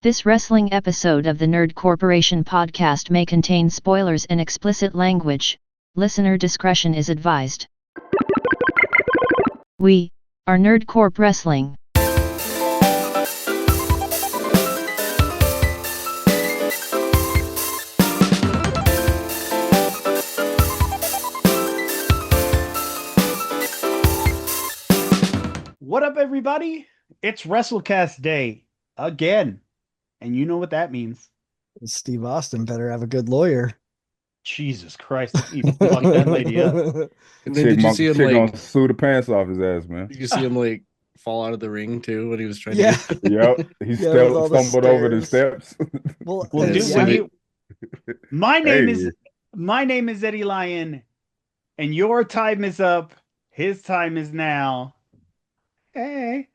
This wrestling episode of the Nerd Corporation podcast may contain spoilers and explicit language. Listener discretion is advised. We are Nerd Corp Wrestling. What up, everybody? It's WrestleCast Day again. And you know what that means. Steve Austin better have a good lawyer. Jesus Christ, he fucked that lady up. And then did you see him gonna sue the pants off his ass, man? Did you see him fall out of the ring too when he was trying Yeah. to Yep, he stumbled over the steps. Well, Well, dude, yeah. my name is Eddie Lyon, and your time is up. His time is now. Hey,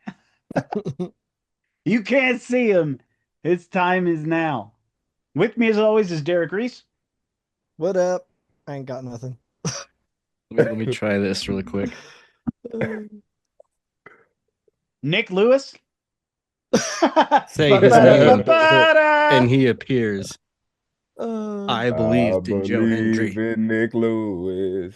you can't see him. His time is now. With me, as always, is Derek Reese. What up? I ain't got nothing. let me try this really quick. Nick Lewis. Say his name and he appears. I believed in Joe Hendry. In Nick Lewis.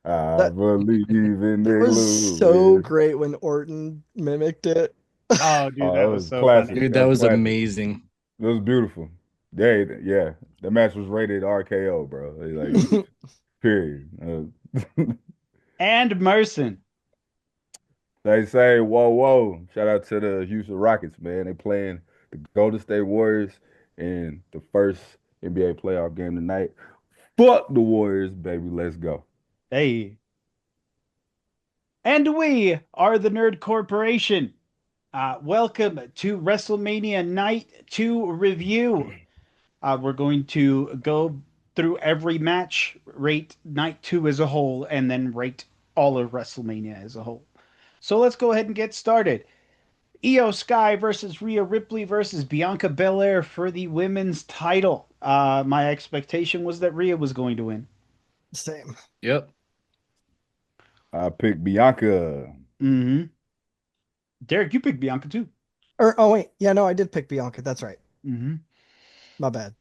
I believe in Nick Lewis. It was so great when Orton mimicked it. Oh, dude, that was so classic. funny. Dude, that was amazing. It was beautiful. Yeah. The match was rated RKO, bro. Like, period. And Merson. They say, whoa. Shout out to the Houston Rockets, man. They playing the Golden State Warriors in the first NBA playoff game tonight. Fuck the Warriors, baby. Let's go. Hey. And we are the Nerd Corporation. Welcome to WrestleMania Night 2 review. We're going to go through every match, rate Night 2 as a whole, and then rate all of WrestleMania as a whole. So let's go ahead and get started. Io Sky versus Rhea Ripley versus Bianca Belair for the women's title. My expectation was that Rhea was going to win. Same. Yep. I picked Bianca. Mm-hmm. Derek, you picked Bianca too. I did pick Bianca. That's right. Mm-hmm. My bad.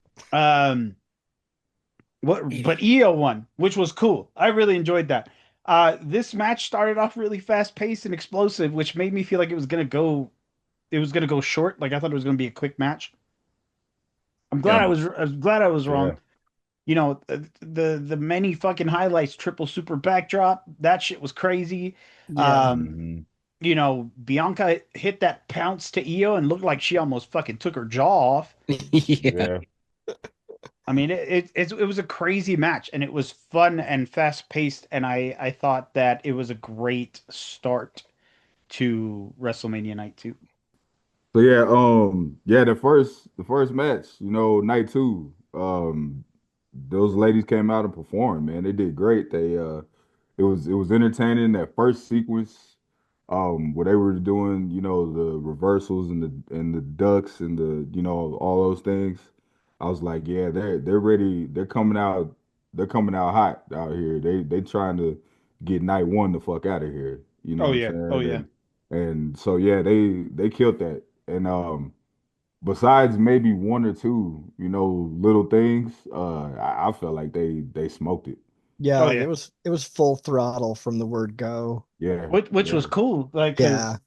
But Io won, which was cool. I really enjoyed that. This match started off really fast paced and explosive, which made me feel like it was gonna go short. Like I thought it was gonna be a quick match. I was glad I was wrong. Yeah. You know, the many fucking highlights, triple super backdrop, that shit was crazy. Yeah. You know, Bianca hit that pounce to Io and looked like she almost fucking took her jaw off. Yeah. I mean, it was a crazy match, and it was fun and fast paced, and I thought that it was a great start to WrestleMania Night 2. So the first match, night 2, those ladies came out and performed, man. They did great. It was entertaining. That first sequence, where they were doing, the reversals and the ducks and all those things. I was like, yeah, they're ready. They're coming out hot out here. They trying to get night 1 the fuck out of here. You know Oh what yeah, I'm saying? oh yeah. And so yeah, they killed that. And besides maybe one or two, little things, I felt like they smoked it. Yeah, Oh, yeah. It was full throttle from the word go. Yeah. Which yeah. was cool. Like, Yeah.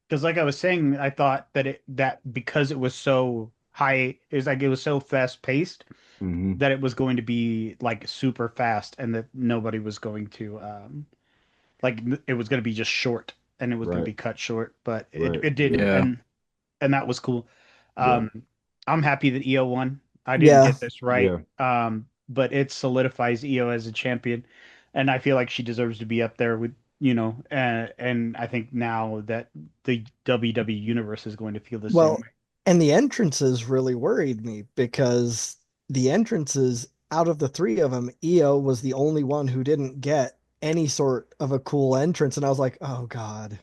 because like I was saying, I thought that because it was so high, it was so fast paced Mhm. that it was going to be like super fast, and that nobody was going to it was going to be just short, and it was going to Right. be cut short, but Right. it didn't, Yeah. and that was cool. Yeah. I'm happy that Io won. I didn't Yeah. get this right. Yeah. But it solidifies Io as a champion, and I feel like she deserves to be up there with, and I think now that the WWE universe is going to feel the same Well, way. and the entrances really worried me because the entrances out of the three of them, Io was the only one who didn't get any sort of a cool entrance. And I was like, oh God,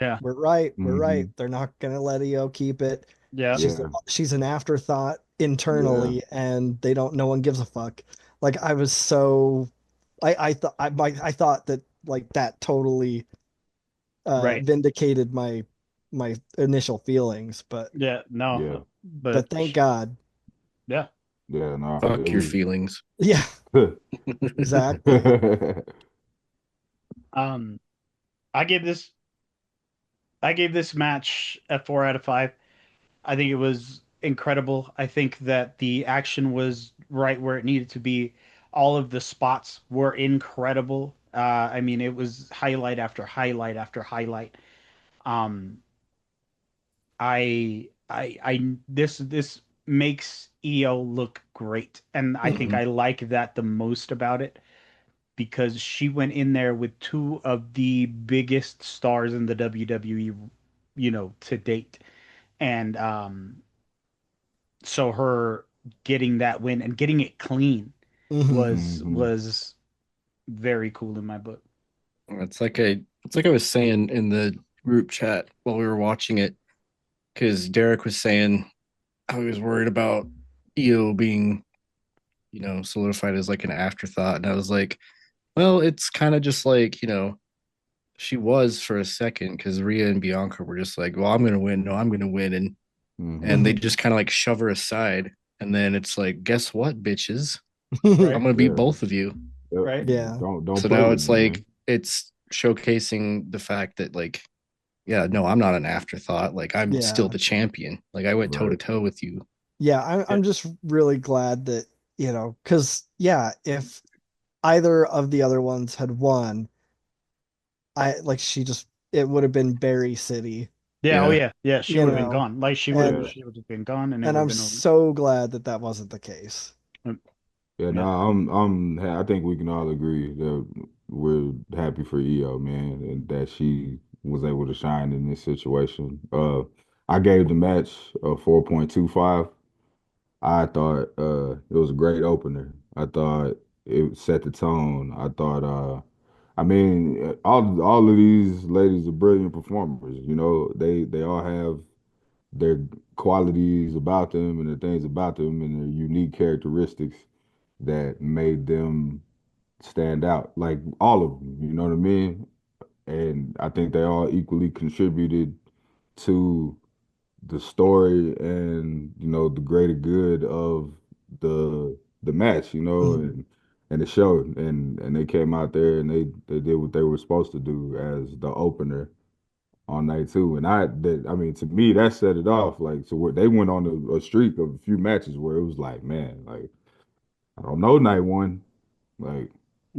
Yeah. we're right. Mhm. They're not going to let Io keep it. Yeah. Yeah. She's an afterthought internally and no one gives a fuck. Like I was so, I thought that like that totally Right. vindicated my initial feelings, but Yeah. No. Yeah. but thank God. Yeah. Yeah, no, Fuck it your was. feelings. Yeah, exactly. Um, I gave this match a 4 out of 5. I think it was incredible. I think that the action was right where it needed to be. All of the spots were incredible. I mean, it was highlight after highlight after highlight. Um, this makes EO look great, and I think Mhm. I like that the most about it because she went in there with two of the biggest stars in the WWE, to date, and so her getting that win and getting it clean Mhm. was very cool in my book. It's like I was saying in the group chat while we were watching it, because Derek was saying how he was worried about EO being, solidified as like an afterthought. And I was like, well, it's kind of just like, she was for a second because Rhea and Bianca were just like, well, I'm gonna win. No, I'm gonna win. And they Mhm. just kind of like shove her aside. And then it's like, guess what, bitches? Right, I'm gonna beat Yeah, both of you. yep. right, Yeah. Don't So play now with it's me, like man. it's showcasing the fact that like, yeah, no, I'm not an afterthought. Like I'm still Yeah. the champion. Like I went toe to Right. toe with you. Yeah, yeah, I'm just really glad that, because yeah, if either of the other ones had won, I like she just it would have been Berry City, yeah. Oh Yeah. yeah, yeah. She you would have been know, gone. Like and she would have been gone, and it and would have I'm been over. so glad that that wasn't the case. Um, Yeah, no, Yeah, I think we can all agree that we're happy for EO, man, and that she was able to shine in this situation. I gave the match a 4.25. I thought it was a great opener. I thought it set the tone. I thought I mean all of these ladies are brilliant performers. You know, they all have their qualities about them and the things about them and their unique characteristics that made them stand out. Like all of them, you know what I mean? And I think they all equally contributed to the story and the greater good of the match, Mhm. and the show, and they came out there and they did what they were supposed to do as the opener on night two, and I mean, to me that set it off, like, so where they went on a streak of a few matches where it was like, man, like, I don't know, night one, like,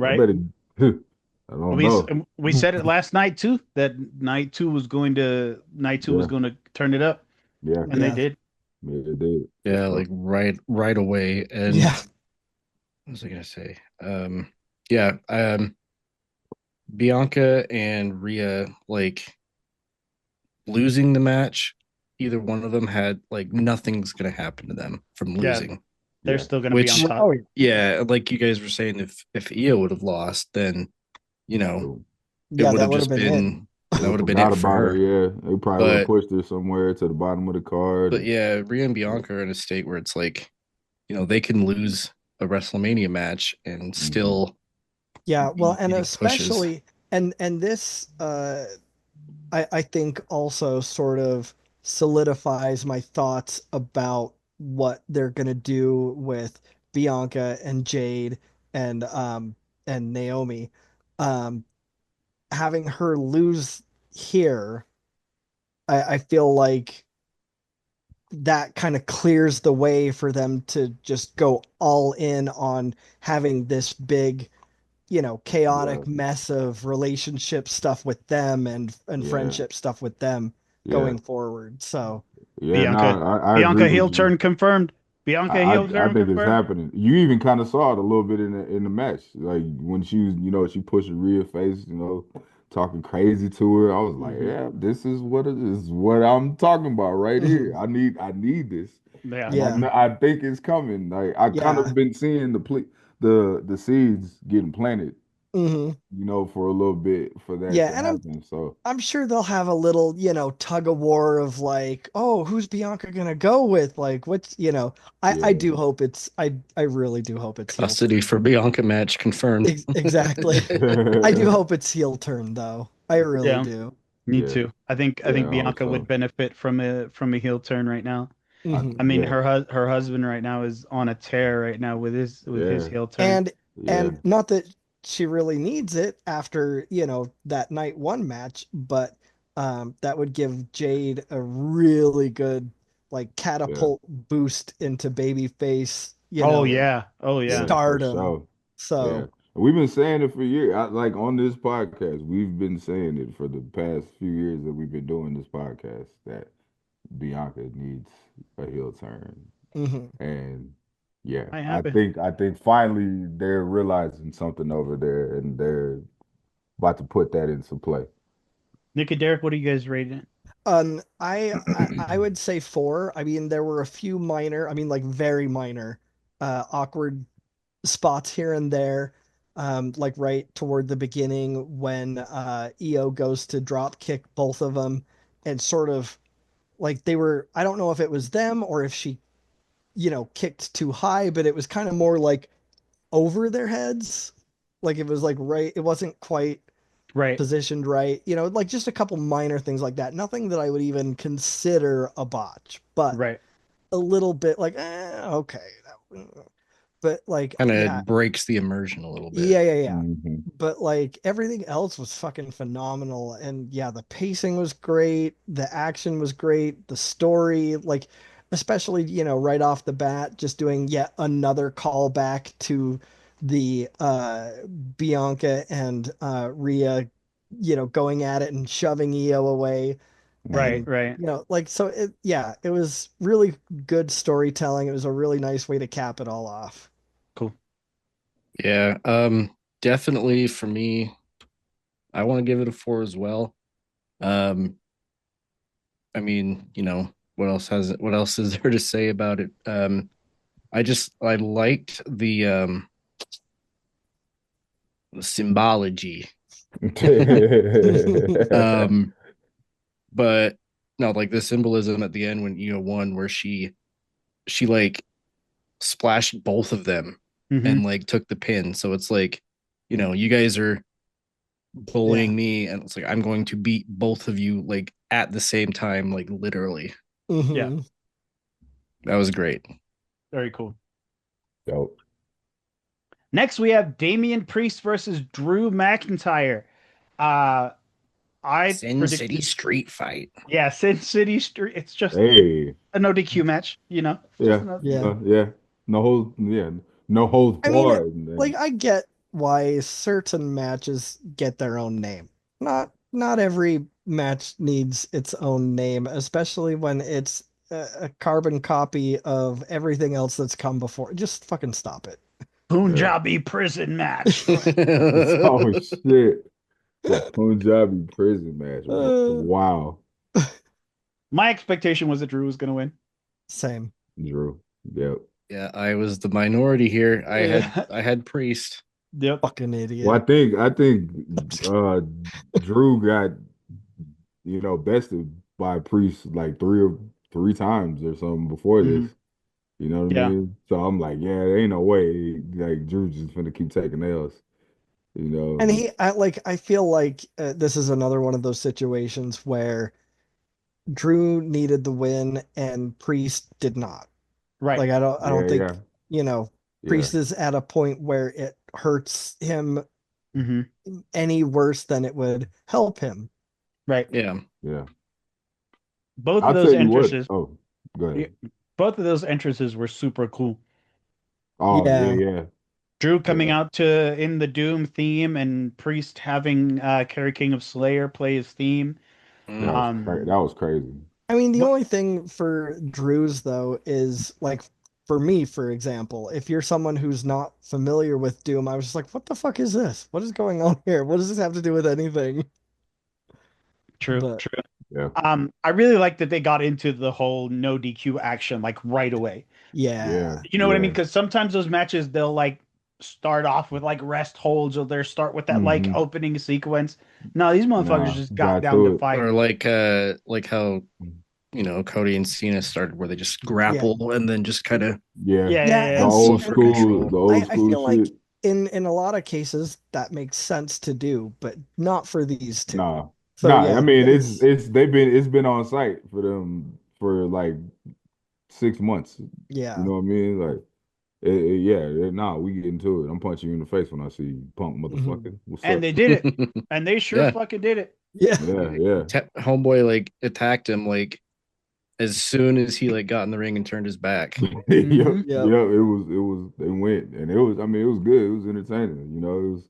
they right. better I don't know. We said it last night too. That night two was Yeah, going to turn it up, yeah, and they Yeah. did. yeah, they did for Yeah, sure. like right away. And Yeah. what was I gonna say? Yeah, Bianca and Rhea, like losing the match, either one of them had like nothing's gonna happen to them from Yeah, losing. they're Yeah, still going to be on Which, top. Oh yeah. yeah, like you guys were saying, if Io would have lost, then you know so it Yeah, would that have would have just been it. been they that would would have have been forgot it for about her. her. Yeah, they probably would have But pushed her somewhere to the bottom of the card. but And, yeah, Rhea and Bianca are in a state where it's like, they can lose a WrestleMania match and mhm. still Yeah, well, be and getting pushes. especially and this I think also sort of solidifies my thoughts about what they're gonna do with Bianca and Jade and Naomi. Um Having her lose here, I feel like that kind of clears the way for them to just go all in on having this big, Yeah, chaotic mess of relationship stuff with them and yeah, friendship stuff with them yeah, going forward. So, yeah. No, Bianca, I agree Bianca with heel you. turn confirmed. Bianca heel I turn think it's confirmed. happening. You even kind of saw it a little bit in the match, like when she was, she pushed Rhea's face, talking crazy to her. I was like, Hmm. yeah, this is what it is. What I'm talking about right here. mhm. I need this, Yeah, and Yeah, I think it's coming. Like I kind yeah, of been seeing the seeds getting planted, hmm for a little bit for that yeah. to And happen. So I'm sure they'll have a little, tug of war of like, oh, who's Bianca gonna go with? Like, what's. I yeah. do hope I really do hope it's heel Custody turn. for Bianca match confirmed. Exactly. I do hope it's heel turn though. I really yeah, do. me Yeah, too. I think yeah, I hope Bianca would so. benefit from a heel turn right now. Mhm. I mean, Yeah, her husband right now is on a tear right now with his yeah, heel turn. And yeah, and not that she really needs it after, that night one match, but that would give Jade a really good like yeah, catapult boost into babyface, Oh yeah, oh yeah, yeah, for stardom. sure. Yeah. So, We've been saying it for years. Like on this podcast, we've been saying it for the past few years that we've been doing this podcast that Bianca needs a heel turn. mhm. And yeah, I I happen. think I think finally they're realizing something over there and they're about to put that into play. Nick and Derek, what are you guys rating it? I would say four. I mean, there were a few minor, I mean, like very minor, awkward spots here and there. Like right toward the beginning when EO goes to drop kick both of them, and sort of like they were, I don't know if it was them or if she, kicked too high, but it was kind of more like over their heads. Like it was like right, it wasn't quite Right, positioned right, like just a couple minor things like that. Nothing that I would even consider a botch, but right, a little bit like, okay. But like, Kind yeah, of breaks the immersion a little bit. yeah. Hmm. But like everything else was fucking phenomenal. And yeah, the pacing was great, the action was great, the story, like especially, right off the bat, just doing yet another callback to the Bianca and Rhea, going at it and shoving Io away. right, And right. like so it was really good storytelling. It was a really nice way to cap it all off. Cool. Yeah, definitely for me, I want to give it a four as well. Um, I mean, what else is there to say about it? I liked the symbology. Um, but no, like the symbolism at the end when won, where she like splashed both of them Hmm. and like took the pin. So it's like, you guys are Yeah. bullying me, and it's like I'm going to beat both of you like at the same time, like literally. Yeah, Hmm. That was great. very cool. Dope. Next, we have Damian Priest versus Drew McIntyre. Uh, I Sin City predicted, Street Fight. yeah, Sin City Street. It's just Hey, a no DQ match, just yeah, another. Yeah. yeah. No holds I mean, barred. like And I get why certain matches get their own name. Not every match needs its own name, especially when it's a carbon copy of everything else that's come before. Just fucking stop it. yeah. Punjabi prison match. Oh shit. The Punjabi prison match. Uh, Wow. My expectation was that Drew was going to win. Same. Drew. Yep. Yeah, I was the minority here. I had Uh, I had Priest. yep. Fucking Well, idiot. I think uh Drew got, bested by Priest like three times or something before this. Hmm. You know what I Yeah. mean? So I'm like, yeah, there ain't no way like Drew just gonna keep taking L's. You And know? I feel like this is another one of those situations where Drew needed the win and Priest did not. Right. Like I don't Yeah, think, yeah, yeah. Priest is at a point where it hurts him Hmm. any worse than it would help him. Right. Yeah. Yeah. Both of I'll those tell you what. entrances, Oh, go yeah, ahead. both of those entrances were super cool. Oh, yeah, Yeah. yeah, Drew coming yeah. out to in the Doom theme and Priest having Kerry King of Slayer play his theme. Mm. That was crazy. I mean, the What only thing for Drew's though is like for me, for example, if you're someone who's not familiar with Doom, I was just like, what the fuck is this? What is going on here? What does this have to do with anything? true, But true. Yeah, I really like that they got into the whole no DQ action like right away. yeah, yeah. You know what I mean? yeah. Because sometimes those matches they'll like start off with like rest holds or they'll start with that like Hmm. opening sequence. No, these motherfuckers Nah, just got got down to to it. fight. Or like how Cody and Cena started, where they just Yeah. grapple and then just kind of Yeah, Yeah, Yeah, yeah, yeah. the and see, old wrestle for and school, control. the old I school feel like shit. in a lot of cases that makes sense to do, but not for these two. Nah, So nah. I yeah, mean, it's it's been on site for them for like 6 months. You Yeah. know what I mean? Like, nah, we get into it. I'm punching you in the face when I see you, punk motherfucker. Mhm. What's And up? they did it. And they sure Yeah. fucking did it. Yeah. Yeah, yeah. Homeboy like attacked him like as soon as he like got in the ring and turned his back. Yep, Hmm. Yep. yep. It was. They went, and it was. I mean, it was good. It was entertaining. It was.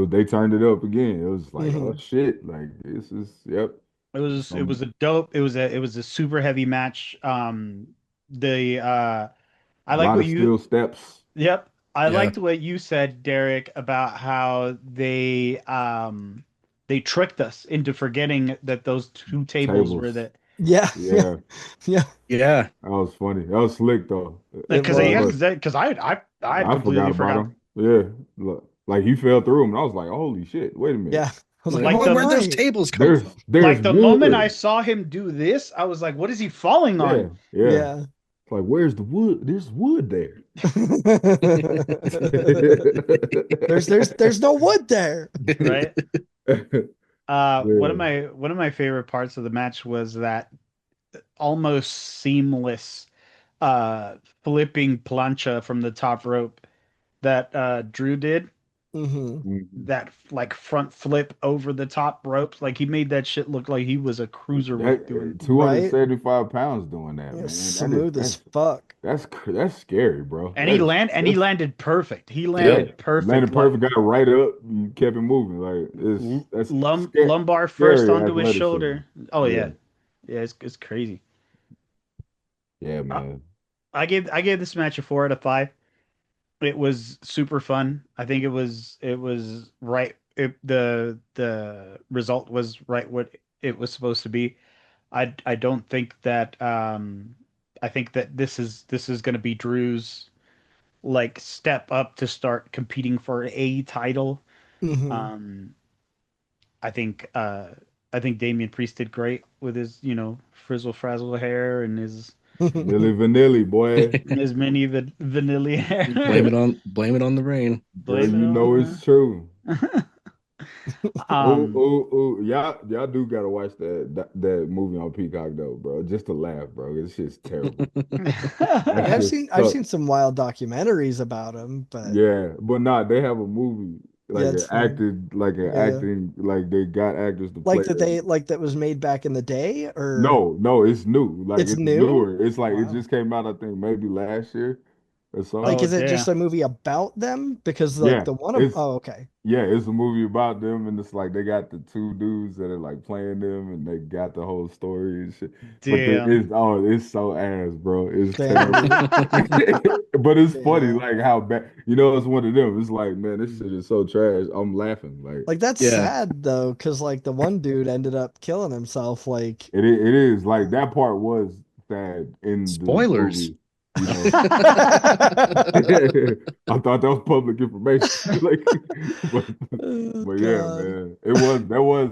They turned it up again. It was like, oh Mhm. shit, like this is. Yep. It was Um, a dope. It was a super heavy match. The I a like lot what of you steel steps. Yep. I Yeah. liked what you said, Derek, about how they tricked us into forgetting that those two tables were Tables. the Yeah. Yeah. Yeah, Yeah. Yeah. that was funny. That was slick though. It because It yeah, was. was. because I had I forgot completely about forgot. him. Yeah, look, like he fell through him, and I was like, holy shit! Wait a minute. Yeah. I was like, Like, Like oh the where'd those right. tables come There's from? there's like the moment I wood. saw him do this, I was like, what is he falling Yeah, on? yeah. Yeah. It's like, where's the wood? There's wood there. There's no wood there. Right? One of Yeah. my favorite parts of the match was that almost seamless uh flipping plancha from the top rope that Drew did. Hmm. Mhm. That like front flip over the top ropes. Like he made that shit look like he was a cruiserweight doing. That Right? 275 pounds doing that, Yeah, man. smooth as fuck. That's scary, bro. And he landed perfect. He Yeah, landed perfect. landed perfect, got right up, and kept it moving. Like that's Lumbar first scary onto his athleticism. shoulder. Oh Yeah, yeah. Yeah, it's crazy. yeah, I, man. I gave this match a 4 out of 5. It was super fun. I think it was right. The result was right what it was supposed to be. I don't think that I think that this is going to be Drew's like step up to start competing for a title. Hmm. Um I think Damian Priest did great with his, frizzle frazzle hair and Milli Vanilli, boy. his mini vanilla blame hair. it on blame it on the rain. Girl, Blame it you know on it's true. the Oh, oh, oh, y'all do gotta watch that movie on Peacock though, bro. Just to laugh, bro. It's just terrible. That Yeah, shit I've seen sucks. some wild documentaries about him, but Yeah, but nah, they have a movie yeah, it's funny. like an Yeah. acting, like they got actors to play Like that them. they like that was made back in the day, or No, no, it's new. Like it's it's new? newer. It's like it Wow. just came out, I think maybe last year or Like, Oh something. is it damn. just a movie about them? Because like Yeah, the one of it's oh, okay. yeah, it's a movie about them, and it's like they got the two dudes that are like playing them, and they got the whole story and shit. But Damn. it's so ass, bro. It's Damn, terrible. dude. But it's funny, Damn. like how bad. It's one of them. It's like, man, this shit is so trash. I'm laughing. Like Like that's Yeah. sad though, because like the one dude ended up killing himself. Like, it is like that part was sad in the Spoilers. movie. You know, I thought that was public information. Like, but oh but yeah, God. man,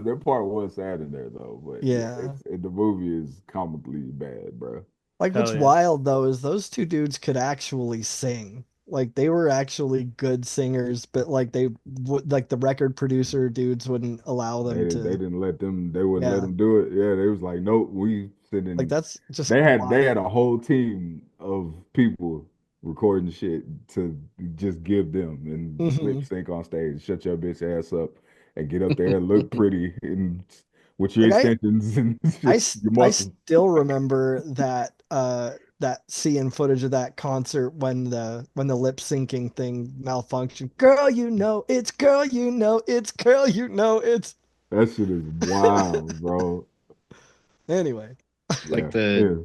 that part was sad in there though. But yeah, Yeah. the movie is comically bad, bro. Like what's Hell yeah. wild though is those two dudes could actually sing. Like they were actually good singers, but like they would like the record producer dudes wouldn't allow them They to. didn't let them. They wouldn't let Yeah. them do it. Yeah, they was like, nope. We Like sitting. that's just They had wild. a whole team of people recording shit to just give them and lip Hmm. sync on stage. Shut your bitch ass up and get up there and look pretty and with your Like extensions and shit, your I muscles. still remember that seeing footage of that concert when the lip syncing thing malfunctioned. Girl, you know it's That shit is wild, bro. anyway. Like Yeah, the yeah.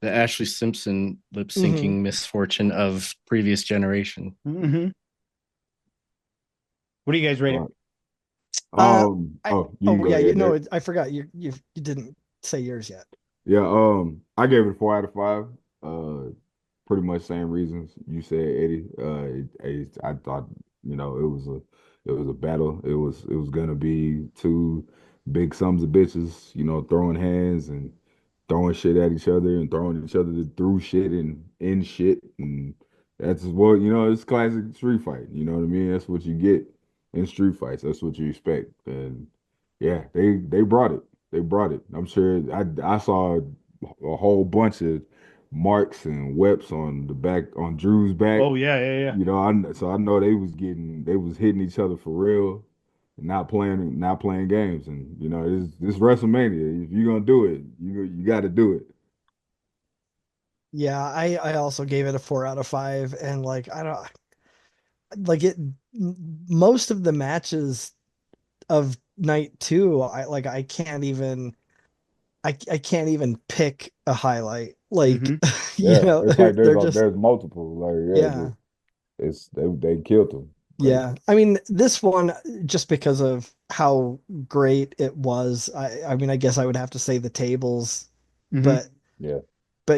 the Ashley Simpson lip Hmm. syncing misfortune of previous generation. Hmm. What do you guys rate it? But, you can Oh go yeah, ahead, Derek. I forgot you didn't say yours yet. Yeah, I gave it a 4 out of 5. Pretty much same reasons you said, Eddie. I thought, it was a battle. It was gonna be two big sons of bitches, throwing hands and throwing shit at each other and throwing each other through shit and in shit. And that's what, it's classic street fight. You know what I mean? That's what you get in street fights. That's what you expect. And yeah, they brought it. They brought it. I'm sure I saw a whole bunch of marks and webs on the back on Drew's back. Oh yeah. You know, I know they was hitting each other for real, not playing games, and you know, it's WrestleMania. If you're gonna do it, you got to do it. Yeah, I also gave it a 4 out of 5, and like I don't like it. Most of the matches of night two, I can't even I can't even pick a highlight. Like Mm-hmm. Yeah, it's like they're just there's multiple. Like yeah, yeah. it's they killed them. Like Yeah. I mean, this one, just because of how great it was, I mean, I guess I would have to say the tables, Mm-hmm. but yeah,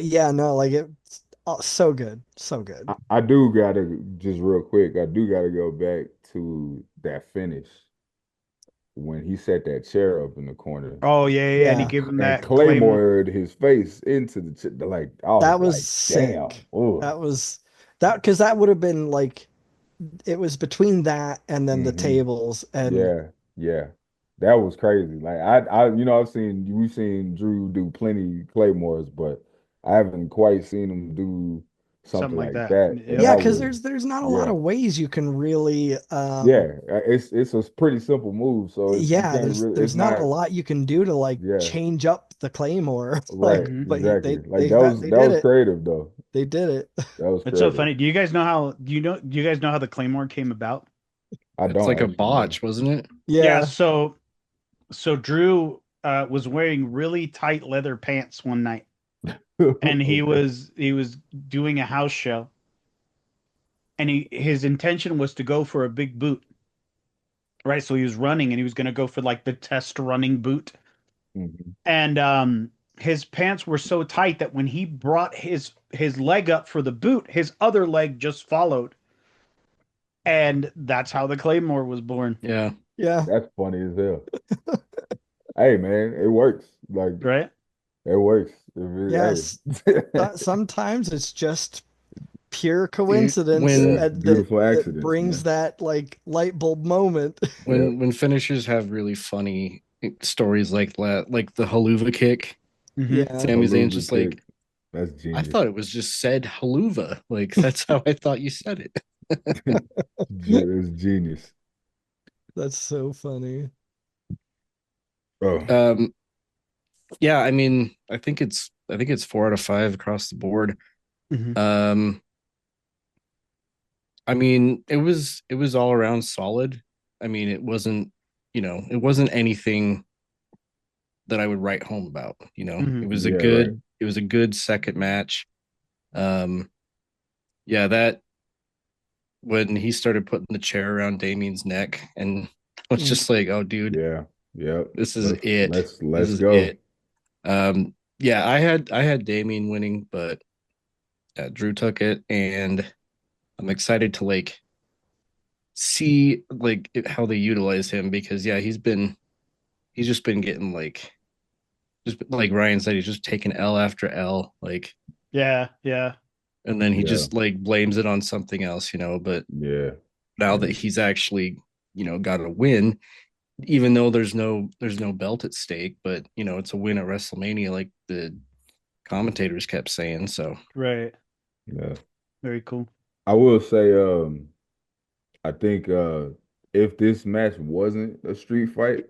yeah, no, like it's so good. So good. I do gotta just real quick. I do gotta go back to that finish when he set that chair up in the corner Oh yeah, and he Yeah. gave him and that claymore. Claymore his face into the like. I was That was like, damn. sick. Oh, That was that because that would have been like it was between that and then the hmm tables and yeah, yeah. That was crazy. Like you know, we've seen Drew do plenty Claymores, but I haven't quite seen him do Something something like like that. that. And Yep. yeah, that because was, there's not a lot yeah, of ways you can really yeah. It's a pretty simple move, so you yeah, can't really. It's there's not a not, lot you can do to like yeah, change up the claymore. right, Like, Mm-hmm. but exactly. Like they that did was it. creative though. They did it. That was It's so creative. funny. Do you guys know how the claymore came about? I It's don't like a actually know. botch, wasn't it? Yeah, Yeah. so Drew was wearing really tight leather pants one night, and he Okay. was he was doing a house show, and his intention was to go for a big boot, right? So he was running, and he was going to go for like the test running boot, Mhm. and his pants were so tight that when he brought his leg up for the boot, his other leg just followed, and that's how the claymore was born, Yeah. Yeah. That's funny as hell. Hey man, it works. Like right? it works. Yes. Hey. Sometimes it's just pure Dude, coincidence Yeah, when that beautiful accidents, brings man. that like light bulb moment. Yeah. when finishers have really funny stories like that, like the haluva kick, Mm-hmm. Yeah. Sami Zayn's Haluva just kick. like, That's I genius. thought it was just said haluva. Like that's how I thought you said it. That's genius. That's so funny. Oh, Um, yeah, I mean, I think it's 4 out of 5 across the board. Mm-hmm. Um, I mean, it was all around solid. I mean, it wasn't anything that I would write home about. Mm-hmm. yeah, right. It was a good second match. Um, yeah, that when he started putting the chair around Damien's neck, and I was Mm. just like, oh, dude, Yeah. Yep. this is it. This Let's is go. it. Yeah, I had Damien winning, but Drew took it, and I'm excited to like see like how they utilize him because yeah, he's just been getting like just like Ryan said, he's just taking L after L, like, Yeah. and then he Yeah. just like blames it on something else, but Yeah. now that And he's actually got a win, even though there's no belt at stake, but it's a win at WrestleMania, like the commentators kept saying. So Right. yeah. Very cool. I will say, I think if this match wasn't a street fight,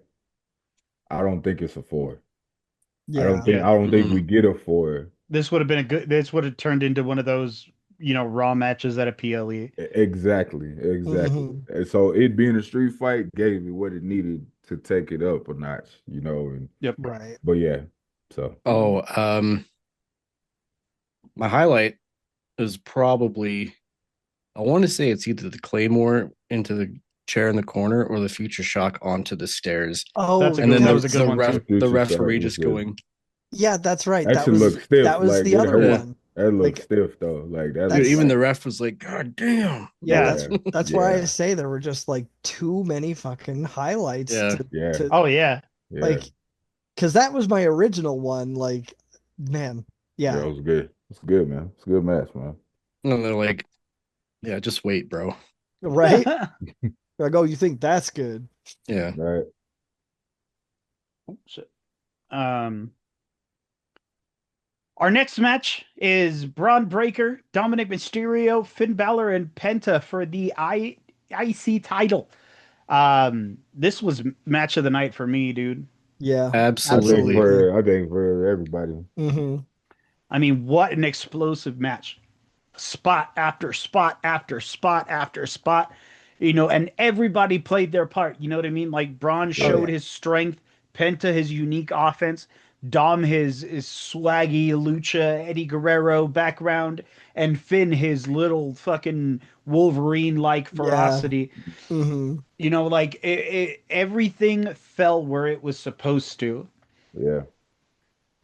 I don't think it's a four. Yeah. Yeah. I don't think we mm, get a four. This would have turned into one of those, raw matches at a PLE. Exactly, exactly. Hmm. And so it being a street fight gave me what it needed to take it up a notch, and Yep. Right. but yeah, so oh, my highlight is probably, I want to say it's either the Claymore into the chair in the corner or the Future Shock onto the stairs, Oh, and then That the was a good the one ref the too. the future shot referee was just good. going, yeah, that's right. Actually looked stiff, That was like the it other hurt. yeah, one. That looked Like stiff though. Like that dude. looked Even that's like the ref was like, God damn, yeah, like, yeah, that's why I yeah, say there were just like too many fucking highlights yeah. yeah, to Oh yeah. yeah, like because that was my original one. Like, man, yeah. yeah, It was good. It's good, man. It's a good match, man. And they're like, yeah, just wait, bro. right. Like, oh, you think that's good? Yeah. Right. Shit. Um, Our next match is Braun Breaker, Dominic Mysterio, Finn Balor, and Penta for the IC title. This was match of the night for me, dude. Yeah, Absolutely. absolutely. I think for everybody. Hmm. I mean, what an explosive match. Spot after spot after spot after spot, and everybody played their part. You know what I mean? Like Braun Oh showed yeah. his strength, Penta his unique offense, Dom his swaggy lucha Eddie Guerrero background, and Finn his little fucking Wolverine like Yeah. ferocity. Hmm. Like everything fell where it was supposed to. Yeah.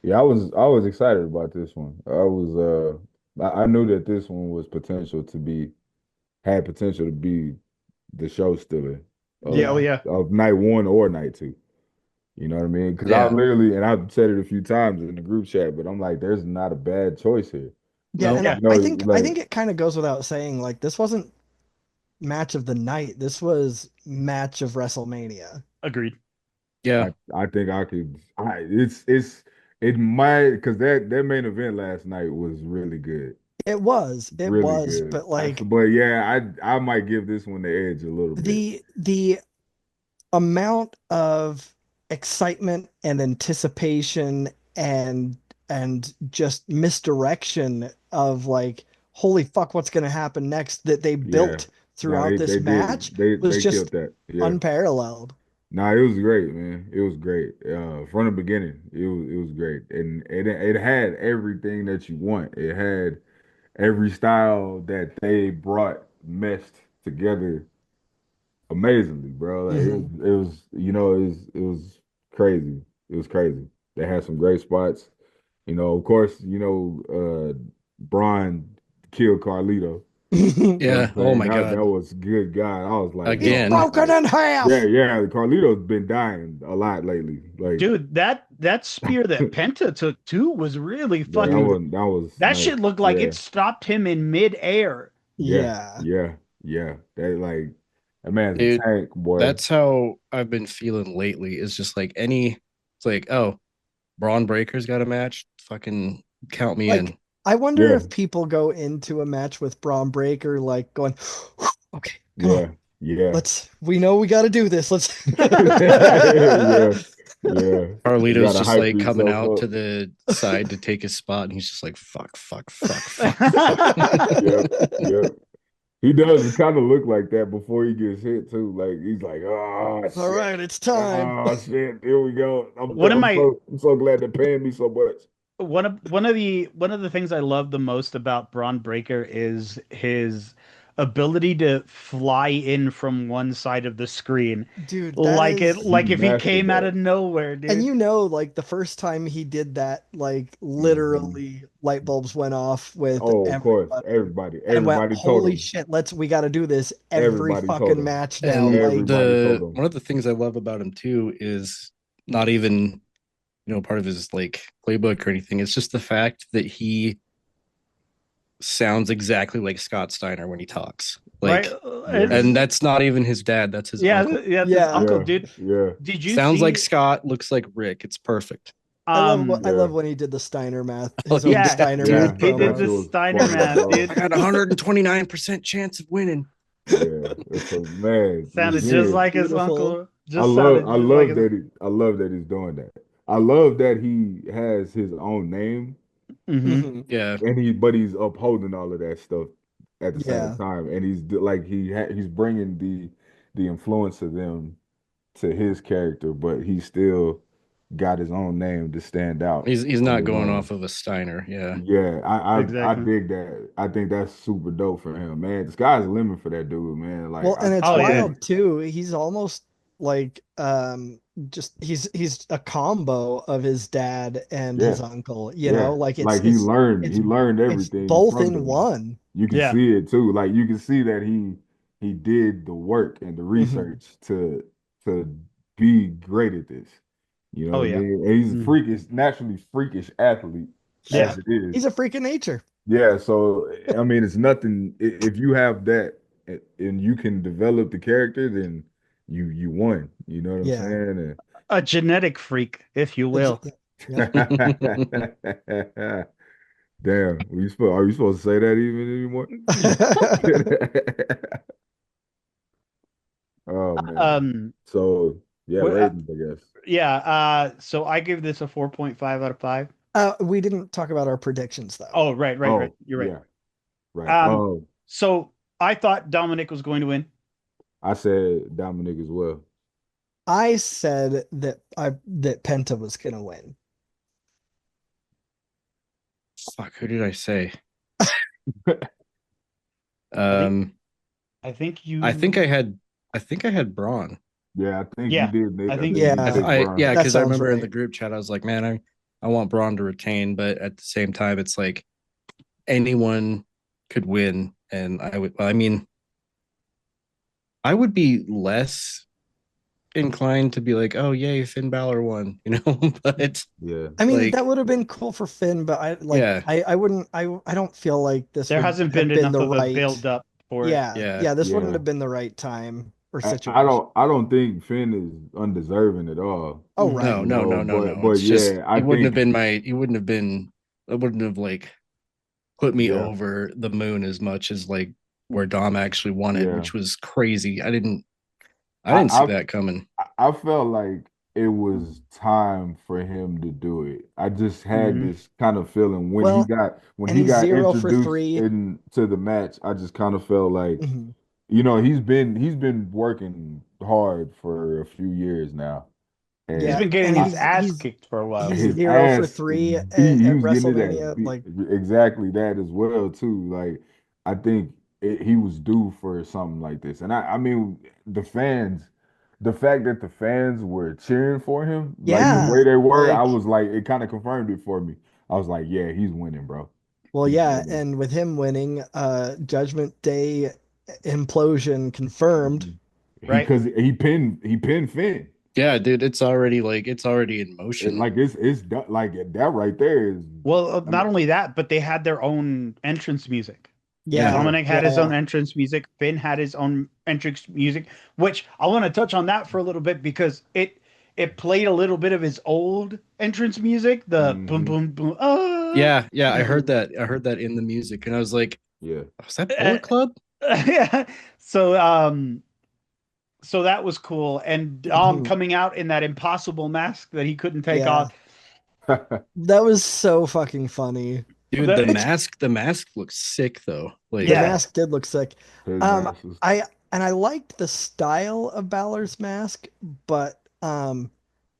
Yeah, I was excited about this one. I knew that this one was had potential to be the show stealer Yeah, of oh Yeah. yeah. of night one or night two. You know what I mean? Because I Yeah. literally, and I've said it a few times in the group chat, but I'm like, there's not a bad choice here. Yeah, Nope. and Yeah, You know, I like, think it kind of goes without saying, like this wasn't match of the night. This was match of WrestleMania. agreed. Yeah. I think I could. It might because that main event last night was really good, It really was, good. but like But yeah, I might give this one the edge a little bit. the amount of excitement and anticipation and just misdirection of like, holy fuck, what's going to happen next that they Yeah, built no, throughout this they did match was they killed just that. Yeah, unparalleled. no, it was great, man. It was great. From the beginning, it was great, and it had everything that you want. It had every style that they brought meshed together amazingly, bro. Like Hmm. it was crazy. It was crazy. They had some great spots. Of course, Braun killed Carlito. You know what Yeah. I'm Oh saying? my That God. was good God. I was like, He's oh, Again. broken like, in yeah, half. yeah. Carlito's been dying a lot lately. Like, Dude, that spear that Penta took too was really yeah, that Dude, fucking. was that was That nice. shit looked like Yeah, it stopped him in midair. yeah, yeah. yeah, yeah. That man's a Dude, tank, boy. that's how I've been feeling lately. Is just like it's like, oh, Braun Breaker's got a match. Fucking count me Like, in. I wonder Yeah, if people go into a match with Braun Breaker like going, okay, come on, yeah, yeah. we know we got to do this. Let's. Yeah, yeah. You Carlito's gotta just hype like coming yourself out up. to the side to take his spot, and he's just like, fuck, fuck, fuck, fuck, fuck. Yep, yep. He does kind of look like that before he gets hit too. Like he's like, oh All shit, right, it's time. oh shit, here we go. I'm, one of I'm my so I'm so glad they're paying me so much. one of the things I love the most about Braun Breaker is his ability to fly in from one side of the screen, Dude, that like it is. He like if he mastered came out that. of nowhere, And dude. like the first time he did that, like Hmm. literally light bulbs went off with Oh, of course, everybody and went, everybody told holy him. shit, we got to do this every Everybody told fucking him. match now. And Like, Everybody told the him. one of the things I love about him too is not even, part of his like playbook or anything. It's just the fact that he sounds exactly like Scott Steiner when he talks. Right? Like, Yeah, and It's that's not even his dad, that's his yeah, uncle. yeah, it's his yeah, uncle, yeah, dude. yeah, Did you Sounds like see Scott, looks like Rick. It's perfect. um I love yeah, when he did the Steiner math, Oh, his he own did yeah, that, Steiner dude. math he did that promo. shit the was Steiner funny, math, bro. I dude. got a 129% chance of winning. Yeah, it's a man. Sounded just So Again, like his beautiful. uncle. Just sounded just like his I love that he's doing that. I love that he has his own name hmm Hmm. Yeah. and he's upholding all of that stuff at the same Yeah. time, and he's bringing the influence of them to his character, but he still got his own name to stand out He's on not his going own. off of a Steiner. Yeah. Yeah, I exactly. dig that. I think that's super dope for him, man. The sky's the limit for that dude, man. Like Well, and it's Oh I yeah. think, wild too. He's almost like just he's a combo of his dad and yeah, his uncle, yeah. like Like it's he learned it's everything both from in them. one. You can Yeah. see it too. Like you can see that he did the work and the Hmm. research to be great at this. You know Oh what I yeah. mean? And he's a Mhm. naturally freakish athlete Yeah. as it is. He's a freak of nature. Yeah, so I mean, it's nothing. If you have that and you can develop the character, then you won. You know what I'm Yeah. A genetic freak, if you will. Yeah. saying? Damn, are you supposed to say that even anymore? Oh man. Um, So yeah, wh- uh, ratings, I guess. yeah. So I give this a 4.5 out of 5. We didn't talk about our predictions though. Oh, right. Oh You're right. yeah, right. Um, so I thought Dominic was going to win. I said Dominic as well. I said that Penta was gonna win. Fuck, who did I say? I think Um, I think I think I you. had I think I had Braun. Yeah, I think you Yeah, did, Nick. I I think think you you did Yeah, too. picked Braun. Yeah, that because I sounds remember in the right. group chat I was like, man, I want Braun to retain, but at the same time, it's like anyone could win, and I mean, I would be less inclined to be like, oh yay, Finn Balor won, but Yeah. I mean, like, that would have been cool for Finn, but I like yeah, I wouldn't I don't feel like this There would hasn't have been been enough the of a right. build up for it. yeah, Yeah, this wouldn't Yeah. have been the right time or I situation. don't think Finn is undeserving at all. Oh, Mhm. right. no, You no, know, no, no, but no. It's just yeah, I think he wouldn't have been, it wouldn't have like put me yeah, over the moon as much as like where Dom actually won it, yeah. which was crazy. I didn't see I that coming. I felt like it was time for him to do it. I just had Mhm. this kind of feeling Well, when and he he's got 0 for introduced 3. into the match. I just kind of felt like, Mhm. he's been working hard for a few years now, He's Yeah, been and getting and his I ass kicked for a while. he's his 0 for ass 3 beat. He at was getting his ass WrestleMania. beat. Like, Exactly that as well too. Like I think he was due for something like this, and I mean the fans, the fact that the fans were cheering for him, like the way yeah, they were, I like, was like, it kind of confirmed it for me. I was like, yeah, he's winning, bro. well, He's yeah, winning. and with him winning, Judgment Day implosion confirmed. Mhm. Right? He pinned Finn. Yeah, dude, it's already in motion. Like like that right there is. Well, I not mean, only that, but they had their own entrance music. Yeah. Yeah, Dominic had yeah, his own yeah. entrance music. Finn had his own entrance music, which I want to touch on that for a little bit because it played a little bit of his old entrance music, the boom hmm boom boom. Ah. Yeah, yeah, I heard Mhm. that. I heard that in the music, and I was like, Yeah. was that Bullet Club? Yeah. So so that was cool. And Dom Mhm. coming out in that impossible mask that he couldn't take Yeah, off. that was so fucking funny. Dude, The, the mask looks sick though. The Like, yeah. mask did look sick. His Um, ass was. I and I liked the style of Balor's mask, but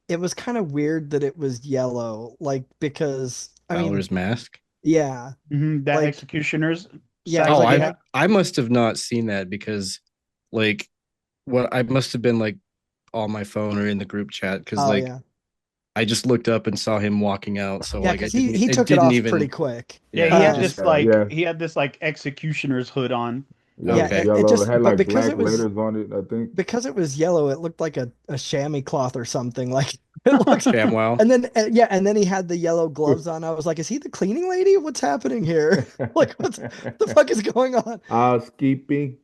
it was kind of weird that it was yellow, like because I mean, Balor's mask. yeah, That like executioner's yeah, sack Oh, like that he it had. had I must have not seen that because like what I must have been like on my phone or in the group chat because oh like yeah. I just looked up and saw him walking out. So Yeah, like because he it took it didn't off pretty even quick. Yeah, yeah, it just Yeah. he had this like executioner's hood on. Yeah, Yeah. okay. it Yellow. It just had but like black letters on it, I think. because it was yellow, it looked like a chamois cloth or something. Like it looks, ShamWow. and then yeah, and then he had the yellow gloves on. I was like, is he the cleaning lady? What's happening here? Like what the fuck is going on? Housekeeping.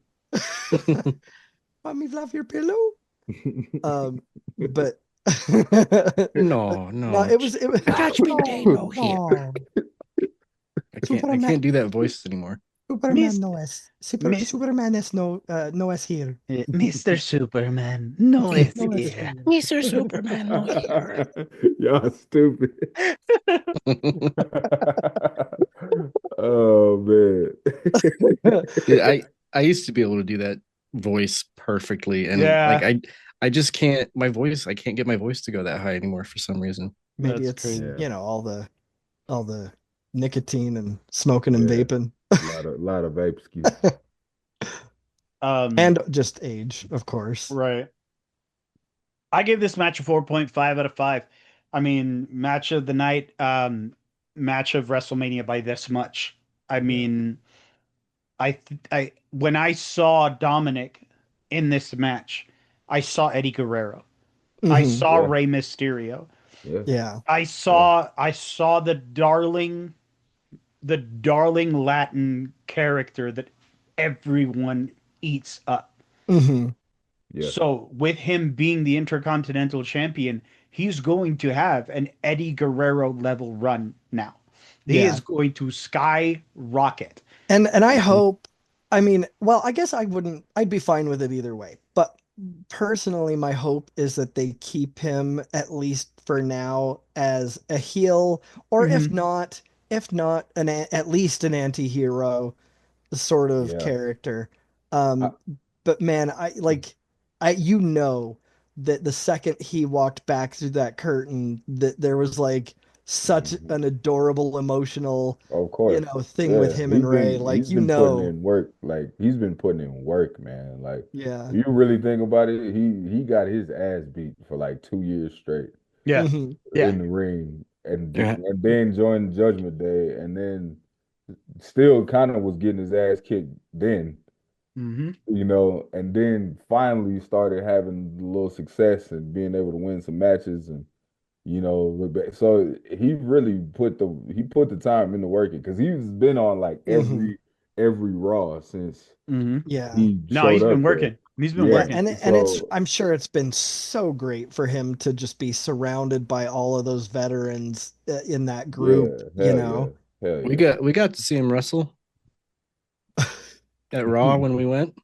Mommy, love your pillow. Um, but No, no, no. it was Judgment Day, no here. no. I Superman, can't do that voice anymore. Superman Miss, no es. Miss, Superman is no es here. Mr. Superman, no es No es here. here. Mr. Superman, no here. Y'all stupid. Oh man. Dude, I used to be able to do that voice perfectly, and like Yeah, I just can't. My voice, I can't get my voice to go that high anymore for some reason. Maybe that's it's, crazy. Yeah, all the nicotine and smoking and yeah. vaping Lot of vape skis. Um, and just age, of course. right. I gave this match a 4.5 out of 5. I mean, match of the night, match of WrestleMania by this much. I Yeah. mean, I when I saw Dominic in this match, I saw Eddie Guerrero. I Hmm. saw Yeah. Rey Mysterio. Yeah. Yeah. Yeah. I saw the darling Latin character that everyone eats up. Hmm. Yeah. So with him being the Intercontinental Champion, he's going to have an Eddie Guerrero level run now. He Yeah. is going to skyrocket. And I hope, I mean, well, I guess I'd be fine with it either way. But personally, my hope is that they keep him at least for now as a heel, or Mhm. if not at least an anti-hero sort of Yeah. character. I, But man, you know that the second he walked back through that curtain, that there was like such mhm. an adorable, emotional, Of course. thing with Yeah. him and Ray. He's Like, been putting in work. Like he's been putting in work, man. Like yeah. you really think about it, he got his ass beat for like 2 years straight Yeah. Hmm. Yeah. in the ring Yeah. and then joined Judgment Day and then still kind of was getting his ass kicked then, Hmm. and then finally started having a little success and being able to win some matches and look back. So he really he put the time into working because he's been on like Hmm. every Raw since Hmm. Yeah. he No, showed he's been up there. working. He's been Yeah. Yeah, working. and it's So I'm sure it's been so great for him to just be surrounded by all of those veterans in that yeah, group, hell yeah, hell We yeah. got to see him wrestle at Raw when we went.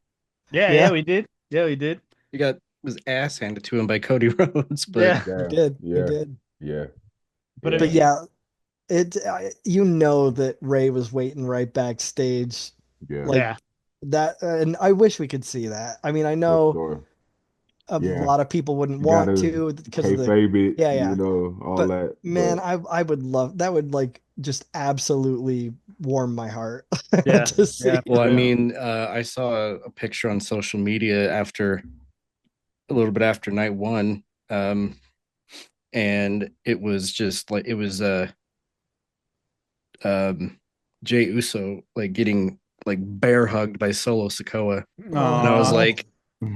Yeah, yeah, Yeah, we did. Yeah, we did. He got his ass handed to him by Cody Rhodes, but Yeah. he Damn. did. He Yeah. did. Yeah. But I Yeah. But mean, yeah, that Ray was waiting right backstage Yeah. like yeah. that, and I wish we could see that. I mean, I For know sure. a Yeah. lot of people wouldn't You want gotta to because of the kayfabe it, yeah, yeah. all But that. man, But I would love that would like just absolutely warm my heart Yeah. to see. Yeah, well, for I real. mean, I saw a picture on social media after a little bit after night one, and it was just like it was um, Jay Uso like getting like bear hugged by Solo Sokoa, and Aw. I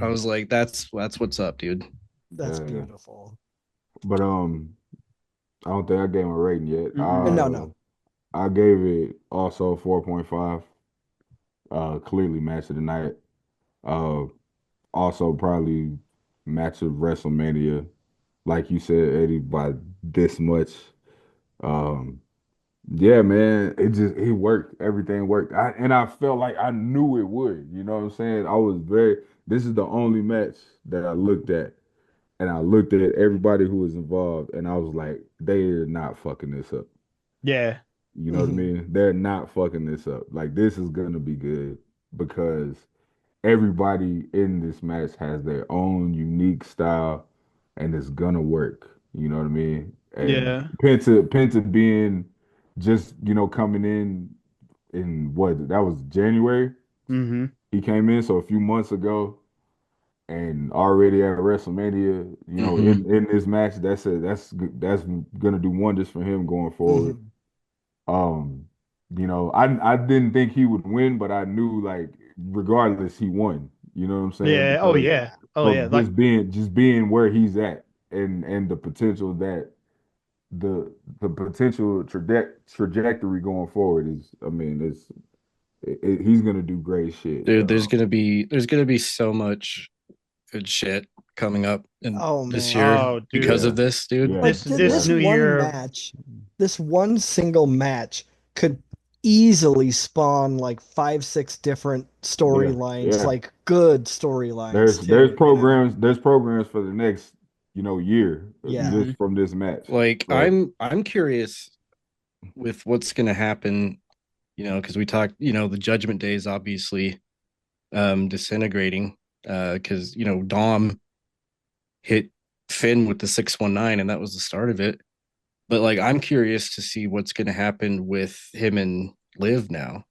was like, that's what's up, dude. That's yeah. beautiful. But I don't think I gave him a rating yet. Mm-mm. No, no. I gave it also 4.5. Clearly match of the night. Uh, Also probably match of WrestleMania, like you said, Eddie, by this much. Um, yeah, man, it worked. Everything worked. And I felt like I knew it would. You know what I'm saying? This is the only match that I looked at, and I looked at everybody who was involved, and I was like, they are not fucking this up. Yeah. You know what I Hmm. mean? They're not fucking this up. Like this is gonna be good because everybody in this match has their own unique style and it's gonna work. You know what I mean? And Yeah. Penta being just, coming in what that was January. Hmm. He came in so a few months ago and already at WrestleMania, Mm-hmm. in this match, that's gonna do wonders for him going forward. Hmm. Um, I didn't think he would win, but I knew like regardless he won. You know what I'm saying? Yeah. Oh Because yeah. Oh yeah. of Like just being where he's at and the potential that the potential trajectory going forward is I mean he's gonna do great shit. Dude, there's gonna be so much good shit coming up in Oh this man. year oh dude. because Yeah, of this, dude. yeah, Like This yeah, this new one year. match, this one single match could easily spawn like five, six different yeah, storylines, yeah. like good storylines There's too. programs for the next year Yeah. Hmm. just from this match. Like So I'm curious with what's gonna happen, because we talked, the Judgment Day is obviously disintegrating, because Dom hit Finn with the 619 and that was the start of it. But like I'm curious to see what's gonna happen with him and Liv now,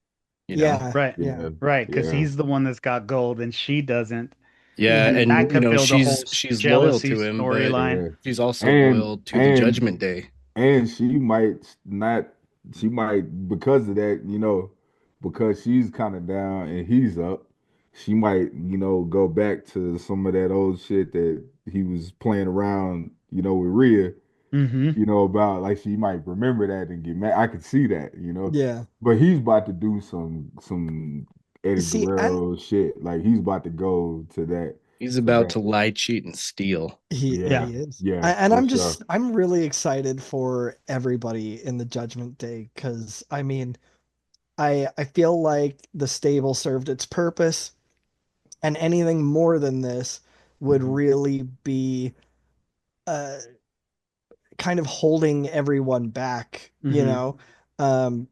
you know. Yeah. Right. Yeah. yeah, Right. Because yeah, he's the one that's got gold and she doesn't. Yeah, Hmm. And that and could build a whole she's loyal jealousy to him, but storyline. yeah. she's also And loyal to the and Judgment Day. and she might not she might because of that, because she's kind of down and he's up, she might, go back to some of that old shit that he was playing around, with Rhea, Hmm. about like she might remember that and get mad. I could see that. Yeah. But he's about to do some Eddie See, and Guerrero shit. Like he's about to go to that. He's about to lie, cheat, and steal. Yeah. He is. Yeah, And for sure. I'm really excited for everybody in the Judgment Day because I mean, I feel like the stable served its purpose, and anything more than this would Mhm. really be uh kind of holding everyone back, you Mhm. know.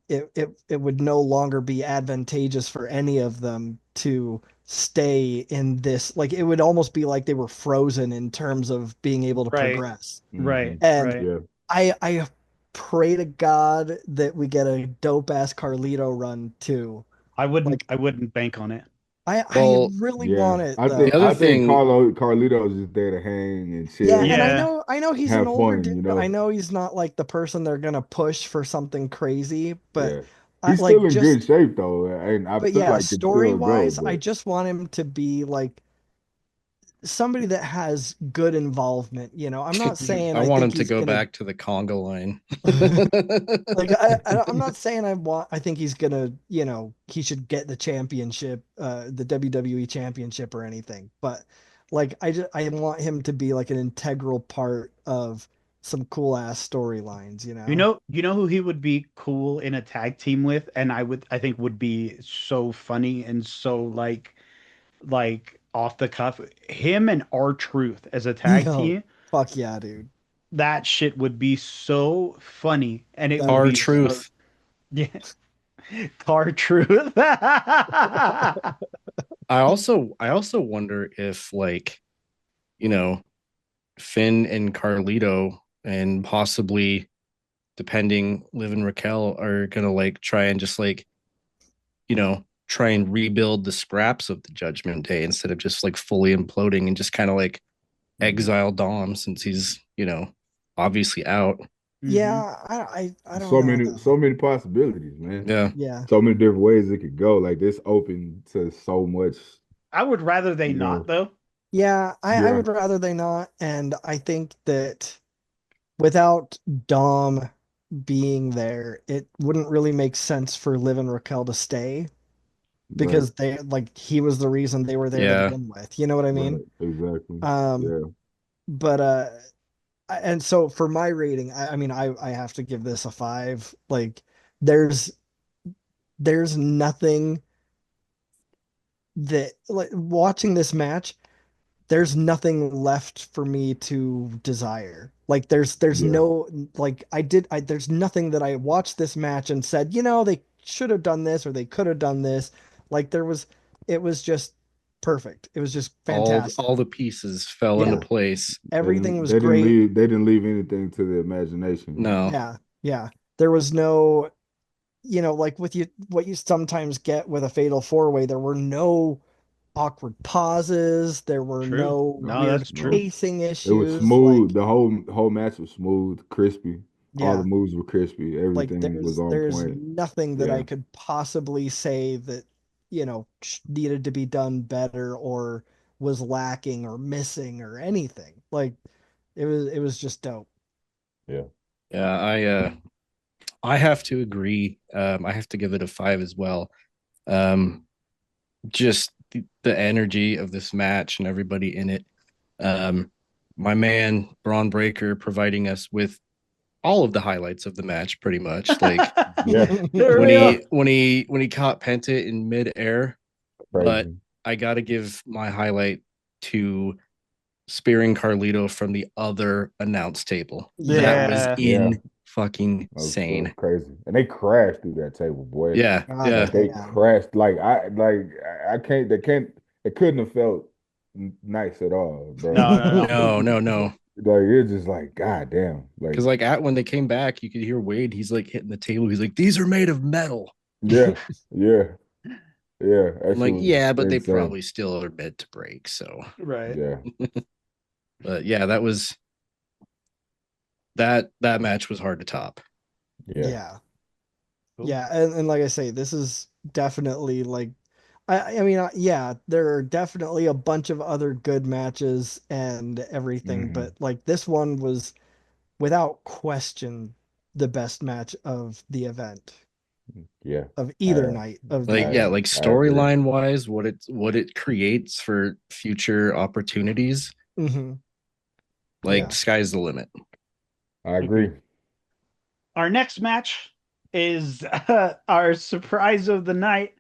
It would no longer be advantageous for any of them to stay in this. Like it would almost be like they were frozen in terms of being able to Right. progress. Right. And Right. Yeah. I pray to God that we get a dope ass Carlito run too. Like I wouldn't bank on it. I Well, really Yeah. want it I the think though. other I think thing, Carlito is just there to hang and Yeah, chill and and Yeah. I know he's an have older fun, dude. you I know. know he's not like the person they're gonna push for something crazy, but Yeah. I He's still like in good just shape though, and I but feel yeah, like could story still go, wise, I but just want him to be like somebody that has good involvement. You know, I'm not saying I I want think him to he's go gonna back to the conga line. like I'm not saying I think he's gonna, you know, he should get the championship, the WWE championship or anything, but like I want him to be like an integral part of some cool ass storylines, you know. You know who he would be cool in a tag team with, and I think would be so funny and so like off the cuff. Him and R Truth as a tag Yo, team, fuck yeah, dude. that shit would be so funny, and it That would would Our be be great. so truth. yeah. R Truth. I also wonder if like, you know, Finn and Carlito and possibly depending Liv and Raquel are gonna like try and just like, try and rebuild the scraps of the Judgment Day instead of just like fully imploding and just kind of like Mhm. exile Dom since he's, obviously out. Yeah, Hmm. I don't know though. So many possibilities, man. Yeah. Yeah. So many different ways it could go. Like this open to so much, I would rather they you not know. though. Yeah, I Yeah, would rather they not, and I think that without Dom being there, it wouldn't really make sense for Liv and Raquel to stay right, because they like he was the reason they were there to Yeah. begin with. You know what I mean? right, exactly. Um, Yeah, but and so for my rating, I mean I have to give this a 5. Like there's there's nothing that like watching this match, there's nothing left for me to desire. Like there's yeah, no like there's nothing that I watched this match and said, you know, they should have done this or they could have done this. Like it was just perfect. It was just fantastic. All the pieces fell into Yeah. yeah. place. Everything was great. They didn't leave anything to the imagination. No. Yeah. Yeah. There was no, you know, like with you what you sometimes get with a fatal four way, there were no awkward pauses, there were True. no No, No, weird that's true. no. pacing It was issues. smooth. Like, The whole match was smooth, crispy. All the yeah. moves were crispy. Like Everything was on there's point. nothing that I Yeah, could possibly say that, you know, needed to be done better or was lacking or missing or anything. Like it was just dope. yeah, Yeah, I have to agree. I have to give it a 5 as well. Um just the energy of this match and everybody in it. Um my man Braun Breaker providing us with all of the highlights of the match pretty much. Like yeah. For when real. he caught Penta in midair, but Crazy. I got to give my highlight to spearing Carlito from the other announce table. That Yeah. was Yeah. Yeah, in fucking that was insane. crazy. And they crashed through that table, boy. Yeah, God Like yeah. they damn. crashed. I can't. They can't. It couldn't have felt nice at all, bro. No, no, no. No, no, no. Like it's just like, god damn. Like, Because like when they came back, you could hear Wade. He's like hitting the table. He's like, "These are made of metal." yeah, yeah, yeah. That I'm shit like, was "Yeah, but they insane. probably still are meant to break." So, Right. Yeah, but yeah, that match was hard to top. yeah. Yeah. Cool. Yeah, and like I say, this is definitely like I mean yeah, there are definitely a bunch of other good matches and everything, Hmm. but like this one was without question the best match of the event. Yeah. of either Uh, night of Like, the. yeah, I like I agree. storyline wise, what it creates for future opportunities, Mhm. like Yeah. sky's the limit. I Okay. agree. Our next match is our surprise of the night.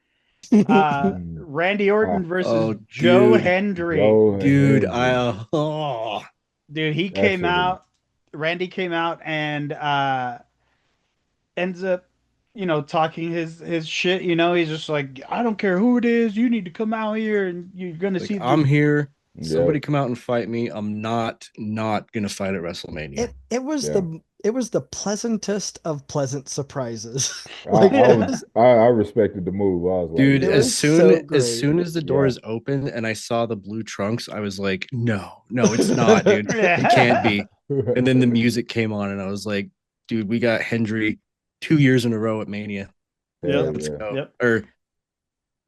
Mm. Randy Orton Ah, versus Oh, Joe dude, Hendry. Joe dude, Hendry. Dude, he That came shit is out. Randy came out and ends up, talking his shit. He's just like, I don't care who it is. You need to come out here and you're gonna like see I'm the. here. yeah, Somebody come out and fight me. I'm not gonna fight at WrestleMania. yeah. It was the pleasantest of pleasant surprises. I, Like I it was was I respected the move. I was like, Dude, it yeah, was so as great. soon as the yeah. doors opened and I saw the blue trunks, I was like, no, it's not, dude. It can't be. And then the music came on and I was like, dude, we got Hendry 2 years in a row at Mania. Hell Yep. Yep. Let's yeah. go. Yep. Or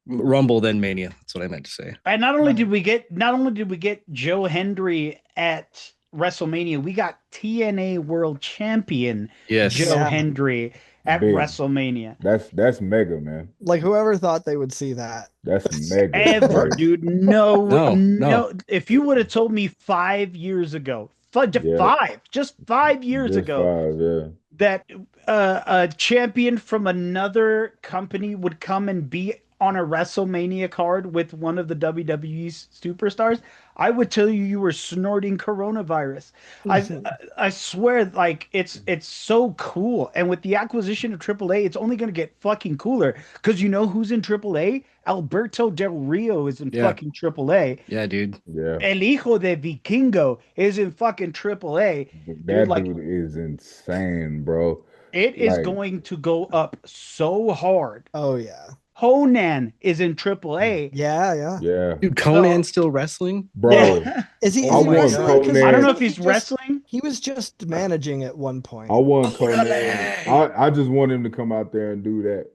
Rumble then Mania. That's what I meant to say. And not only did we get Joe Hendry at WrestleMania, we got TNA World Champion Yes. Joe Yeah. Hendry at Big. WrestleMania. That's mega, man. Like whoever thought they would see that. That's mega. Ever, Like, dude. No, No. no. If you would have told me 5 years ago, yeah, just 5 years just ago, five, yeah. that a champion from another company would come and be on a WrestleMania card with one of the WWE superstars, I would tell you you were snorting coronavirus. I I swear, like it's so cool. And with the acquisition of AAA, it's only going to get fucking cooler because you know who's in AAA? Alberto Del Rio is in Yeah. fucking AAA. Yeah, dude. Yeah. El Hijo de Vikingo is in fucking AAA. Dude, That like dude is insane, bro. it is Like, going to go up so hard. Oh yeah. Honan is in AAA. Yeah, yeah. yeah. Dude, So, Conan's still wrestling. Bro, yeah. I Is he Oh my want wrestling? god. Because I don't know Conan. if he's wrestling. he was just managing at one I point. want Conan. Orale. I just want him to come out there and do that.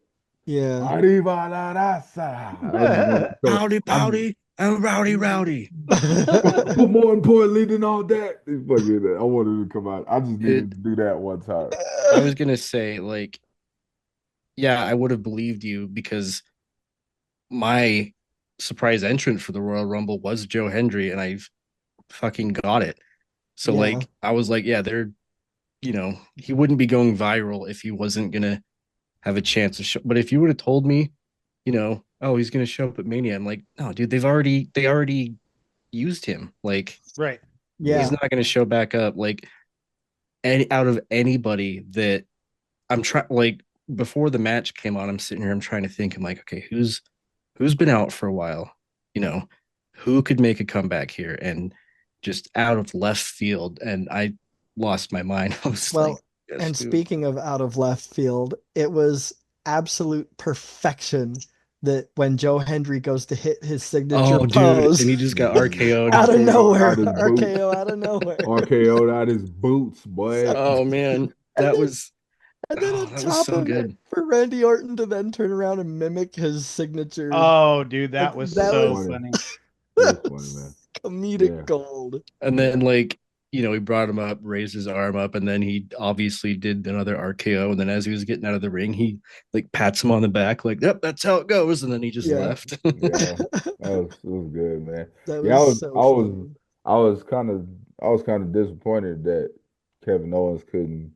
Yeah. Arriba la raza. I just want him to come. Pouty pouty and rowdy rowdy. But more importantly than all that, I wanted him to come out. I just needed Dude, to do that one time. I was gonna say, like, yeah, I would have believed you because my surprise entrant for the Royal Rumble was Joe Hendry, and I've fucking got it. So Yeah. like I was like, yeah, he wouldn't be going viral if he wasn't gonna have a chance to show. But if you would have told me, oh, he's gonna show up at Mania, I'm like, no, dude, they already used him. Like Right. Yeah. he's Yeah. not gonna show back up. Like any out of anybody that I'm trying like before the match came on, I'm sitting here, I'm trying to think, I'm like, okay, who's been out for a while? You know, who could make a comeback here? And just out of left field, and I lost my mind. I was like, Well, yes, and dude. speaking of out of left field, it was absolute perfection that when Joe Hendry goes to hit his signature Oh, dude, pose and he just got RKO'd. out of RKO'd nowhere, out his boots. RKO out of nowhere. RKO'd out his boots, boy. So, Oh man, and that then was and then on that was top so of it, good. for Randy Orton to then turn around and mimic his signature, Oh, dude, like that was It that was so was funny. funny. It was that funny, man. was comedic Yeah. gold. And Yeah. then like he brought him up, raised his arm up, and then he obviously did another RKO. And then as he was getting out of the ring, he like pats him on the back, like, "Yep, that's how it goes." And then he just Yeah. left. Yeah. It was good, man. That Yeah, was so funny. I was kind of I was kind of disappointed that Kevin Owens couldn't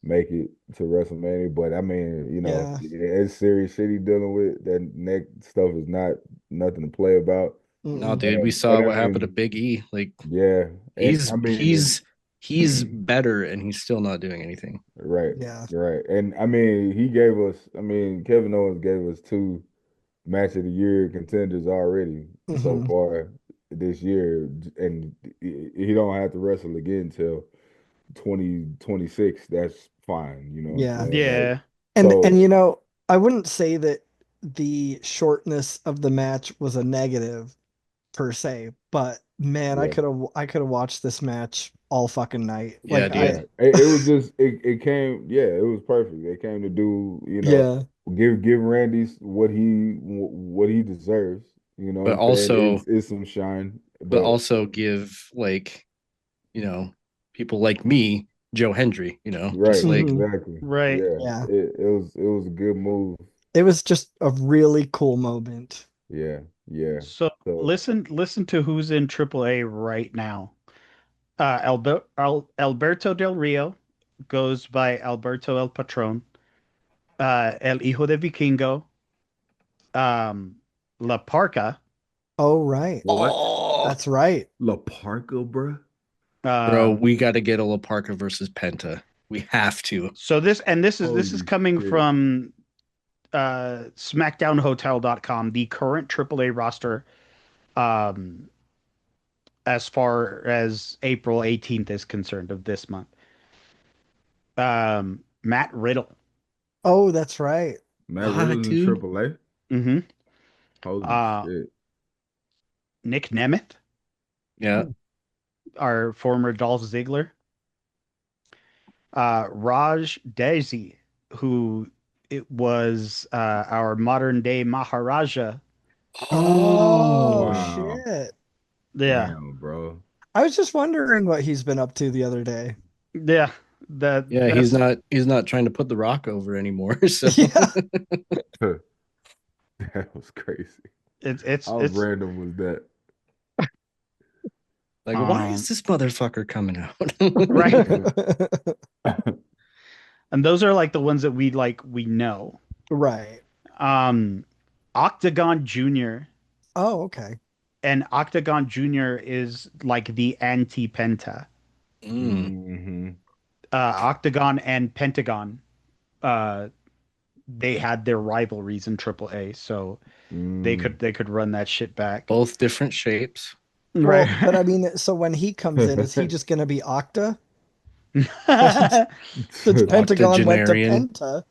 make it to WrestleMania, but I mean, Yeah. it's serious shit he dealing with. That neck stuff is not nothing to play about. No, Mm-mm. dude, we And saw I what happened to mean, Big E. Like yeah, and he's I mean, he's he's better, and he's still not doing anything. right, Yeah. right, and I mean, he gave us. I mean, Kevin Owens gave us two match of the year contenders already so Hmm. far this year, and he don't have to wrestle again till 2026. That's fine, you know what I'm Yeah. saying? Like, Yeah. And so I wouldn't say that the shortness of the match was a negative per se, but man, yeah. I could have watched this match all fucking night. Yeah, Like dude. Yeah, it was just it came. Yeah, it was perfect. It came to do, yeah. give Randy what he deserves. You know what But I'm saying? also, It's some shine, but but also give like, you know, people like me Joe Hendry, you know, Right, just like exactly. Right. Yeah, Yeah. it was a good move. It was just a really cool moment. Yeah, yeah. So So listen to who's in AAA right now. Alberto Del Rio goes by Alberto El Patron. El Hijo de Vikingo. La Parca. Oh, right. what? That's right. La Parca, bruh? bro, Um, we got to get a La Parca versus Penta. We have to. so this is Holy coming shit. from SmackDownHotel.com, the current AAA roster, um, as far as April 18th is concerned of this month. Matt Riddle. Oh, that's right. Matt What, Riddle's in dude? AAA? Hmm. Holy Uh, shit. Nick Nemeth, Yeah. our former Dolph Ziggler. Raj Desi, who it was our modern day Maharaja. Oh, Oh, Wow. shit. Yeah, Damn, bro. I was just wondering what he's been up to the other day. yeah. That yeah. that's He's not trying to put the Rock over anymore. So Yeah. That was crazy. it's How it's random was that? like, why um is this motherfucker coming out? right. And those are like the ones that we know. Right. Um, Octagon Junior, Oh, okay. and Octagon Junior is like the anti-Penta. Mm. Hmm. Octagon and Pentagon, uh, they had their rivalries in AAA, so Mm. they could run that shit back. Both different shapes. Right. Well, but I mean, so when he comes in, is he just going to be Octa? Since since Pentagon went to Octogenarian. Penta,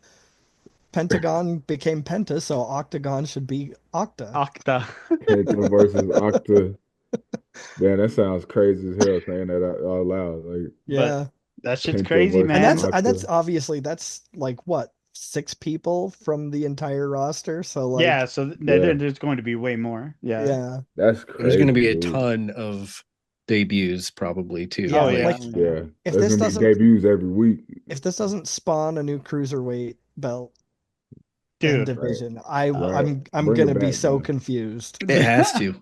Pentagon became Penta, so Octagon should be Octa. Octa. Penta versus Octa. Man, that sounds crazy as hell saying that out loud. Like But Yeah. that shit's Penta crazy, versus man. And that's Octa. obviously that's like what, 6 people from the entire roster. So Yeah, like, so Yeah, there's going to be way more. Yeah. yeah, that's There's going to crazy, be a dude. ton of debuts probably too. Oh yeah. yeah. Like, Like Yeah, if there's this gonna be doesn't debuts every week. if this doesn't spawn a new cruiserweight belt and Dude. Right, division, right. I'm Bring it gonna be back, so man. confused. it has to.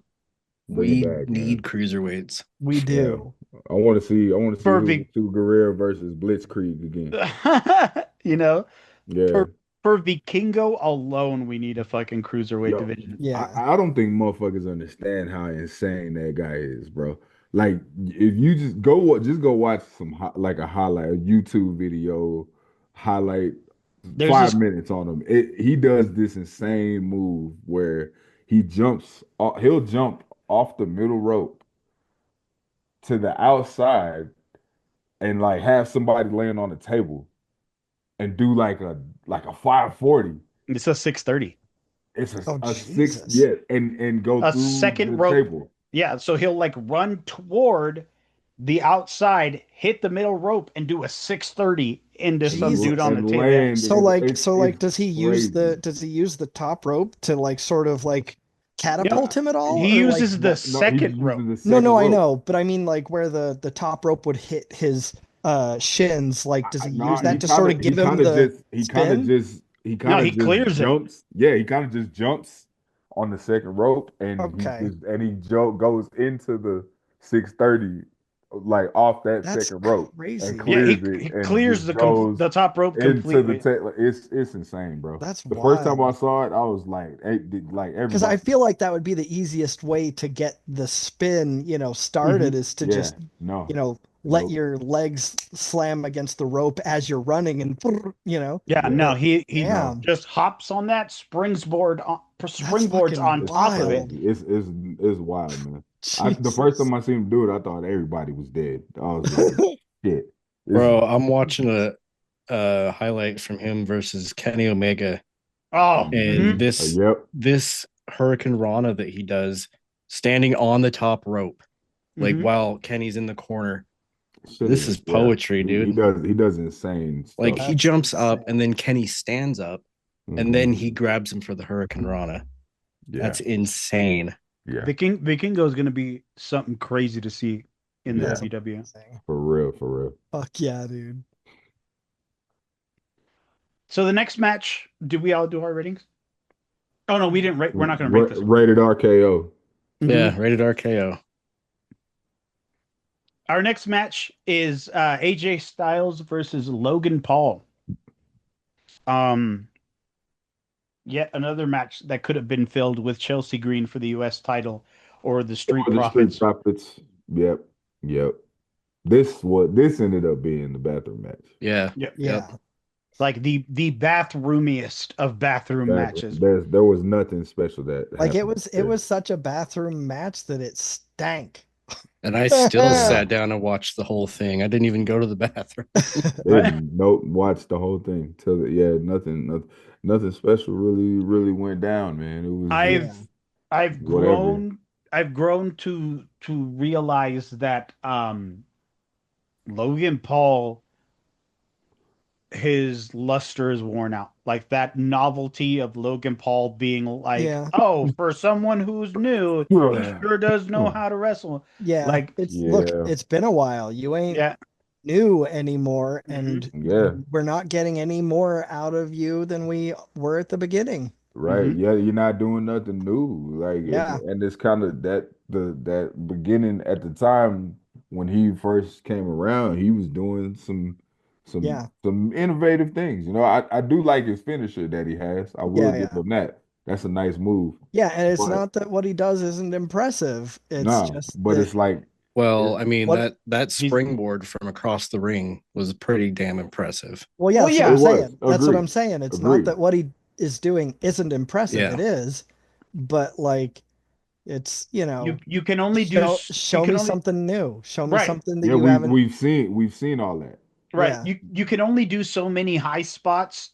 Bring it We back, need man. cruiserweights. We Yeah, do. I want to see. I want to see For who Vic, Stu Guerrero versus Blitzkrieg again. you know, Yeah, for Vikingo alone, we need a fucking cruiserweight yo, division. Yeah. I don't think motherfuckers understand how insane that guy is, bro. Like, if you just go watch some like a highlight, a YouTube video, highlight There's five this minutes on him. He does this insane move where he'll jump off the middle rope to the outside and like have somebody laying on the table and do like a 540. it's a 630. It's Oh a six, Jesus. yeah, and go A through second the rope. table. Yeah, so he'll like run toward the outside, hit the middle rope, and do a 630 into some Jesus. dude on the And table. Yeah. land, So and like it's so like it's does he use crazy. the top rope to like sort of like Yep. catapult him at all, He or like uses the No, he second just rope. uses the no, second I rope. know, but I mean like where the top rope would hit his shins, like does he use No, that to sort of give him the spin? he No, kind he of just clears it. jumps. Yeah, he kind of just jumps on the second rope, and Okay. goes into the 630 like off that That's second rope and crazy. Yeah, clears it he and clears just goes the top rope into the completely. tape. It's insane, bro. That's The first time I wild. saw it, I was like, like Because I everybody. feel like that would be the easiest way to get the spin, started, Hmm. is to Yeah, just, no, let nope. your legs slam against the rope as you're running and, Yeah, no, Yeah, but he no. damn, just hops on that that's springboards fucking on It's top of it. wild. crazy. It's wild, man. The first Jesus. time I seen him do it, I thought everybody was dead. I was like, shit. This is Bro, I'm watching a highlight from him versus Kenny Omega, Oh, and mhm. yep. this Hurricane Rana that he does, standing on the top rope, like Mhm. while Kenny's in the corner. Shit This is, is yeah. poetry, He dude. does insane Like stuff. he That's jumps up and insane. then Kenny stands up and Hmm. then he grabs him for the Hurricane Rana. Yeah, That's insane. yeah. Vikingo is going to be something crazy to see. in the Yeah. That's WWE. amazing. For real, for real. Fuck yeah, dude. So the next match, did we all do our ratings? Oh no, we didn't rate. We're not going to rate this one. Rated RKO. Yeah, rated RKO. Our next match is AJ Styles versus Logan Paul. Yet another match that could have been filled with Chelsea Green for the US title or the Street Or the Street Profits. Profits. Yep. Yep. This ended up being the bathroom match. Yeah. Yep. Yeah. Like the bathroomiest of bathroom matches. There was nothing special that Like happened. it was such a bathroom match that it stank. And I still Yeah. sat down and watched the whole thing. I didn't even go to the bathroom. Nope, watched the whole thing till nothing special really went down, man. It was just I've whatever. grown to realize that Logan Paul, his luster is worn out. Like that novelty of Logan Paul being like, Yeah. oh, for someone who's new, he sure does know how to wrestle. Yeah. Like, Look, Yeah. it's been a while. You ain't yeah, new anymore, and Yeah. we're not getting any more out of you than we were at the beginning. Right. Yeah, you're not doing nothing new. Like Yeah. and it's kind of that beginning at the time when he first came around, he was doing Yeah. some innovative things. You know, I do like his finisher that he has. I will give him that. That's a nice move. Yeah, and it's But not that what he does isn't impressive. It's no, just but that it's like Well, I mean what that springboard from across the ring was pretty damn impressive. well, yeah, Well, that's yeah. what I'm it was. saying. That's what Agreed. I'm saying. It's not Agreed. that what he is doing isn't impressive. Yeah. It is, but like it's, you can only do you show can me only something new. Show me right. something that Yeah, you haven't. we've seen all that. Right. Yeah. You can only do so many high spots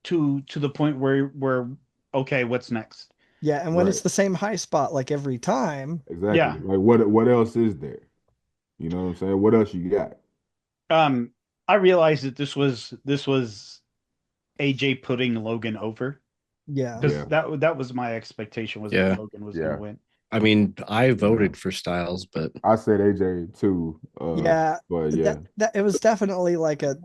to the point where okay, what's next? Yeah, and when Right. it's the same high spot like every time, Exactly. Yeah. Like what else is there? You know what I'm saying? What else you got? I realized that this was AJ putting Logan over yeah. because Yeah. that was my expectation was Yeah. that Logan was going Yeah. to win. I mean, I voted for Styles, but I said AJ too. Yeah, But yeah. that it was definitely like a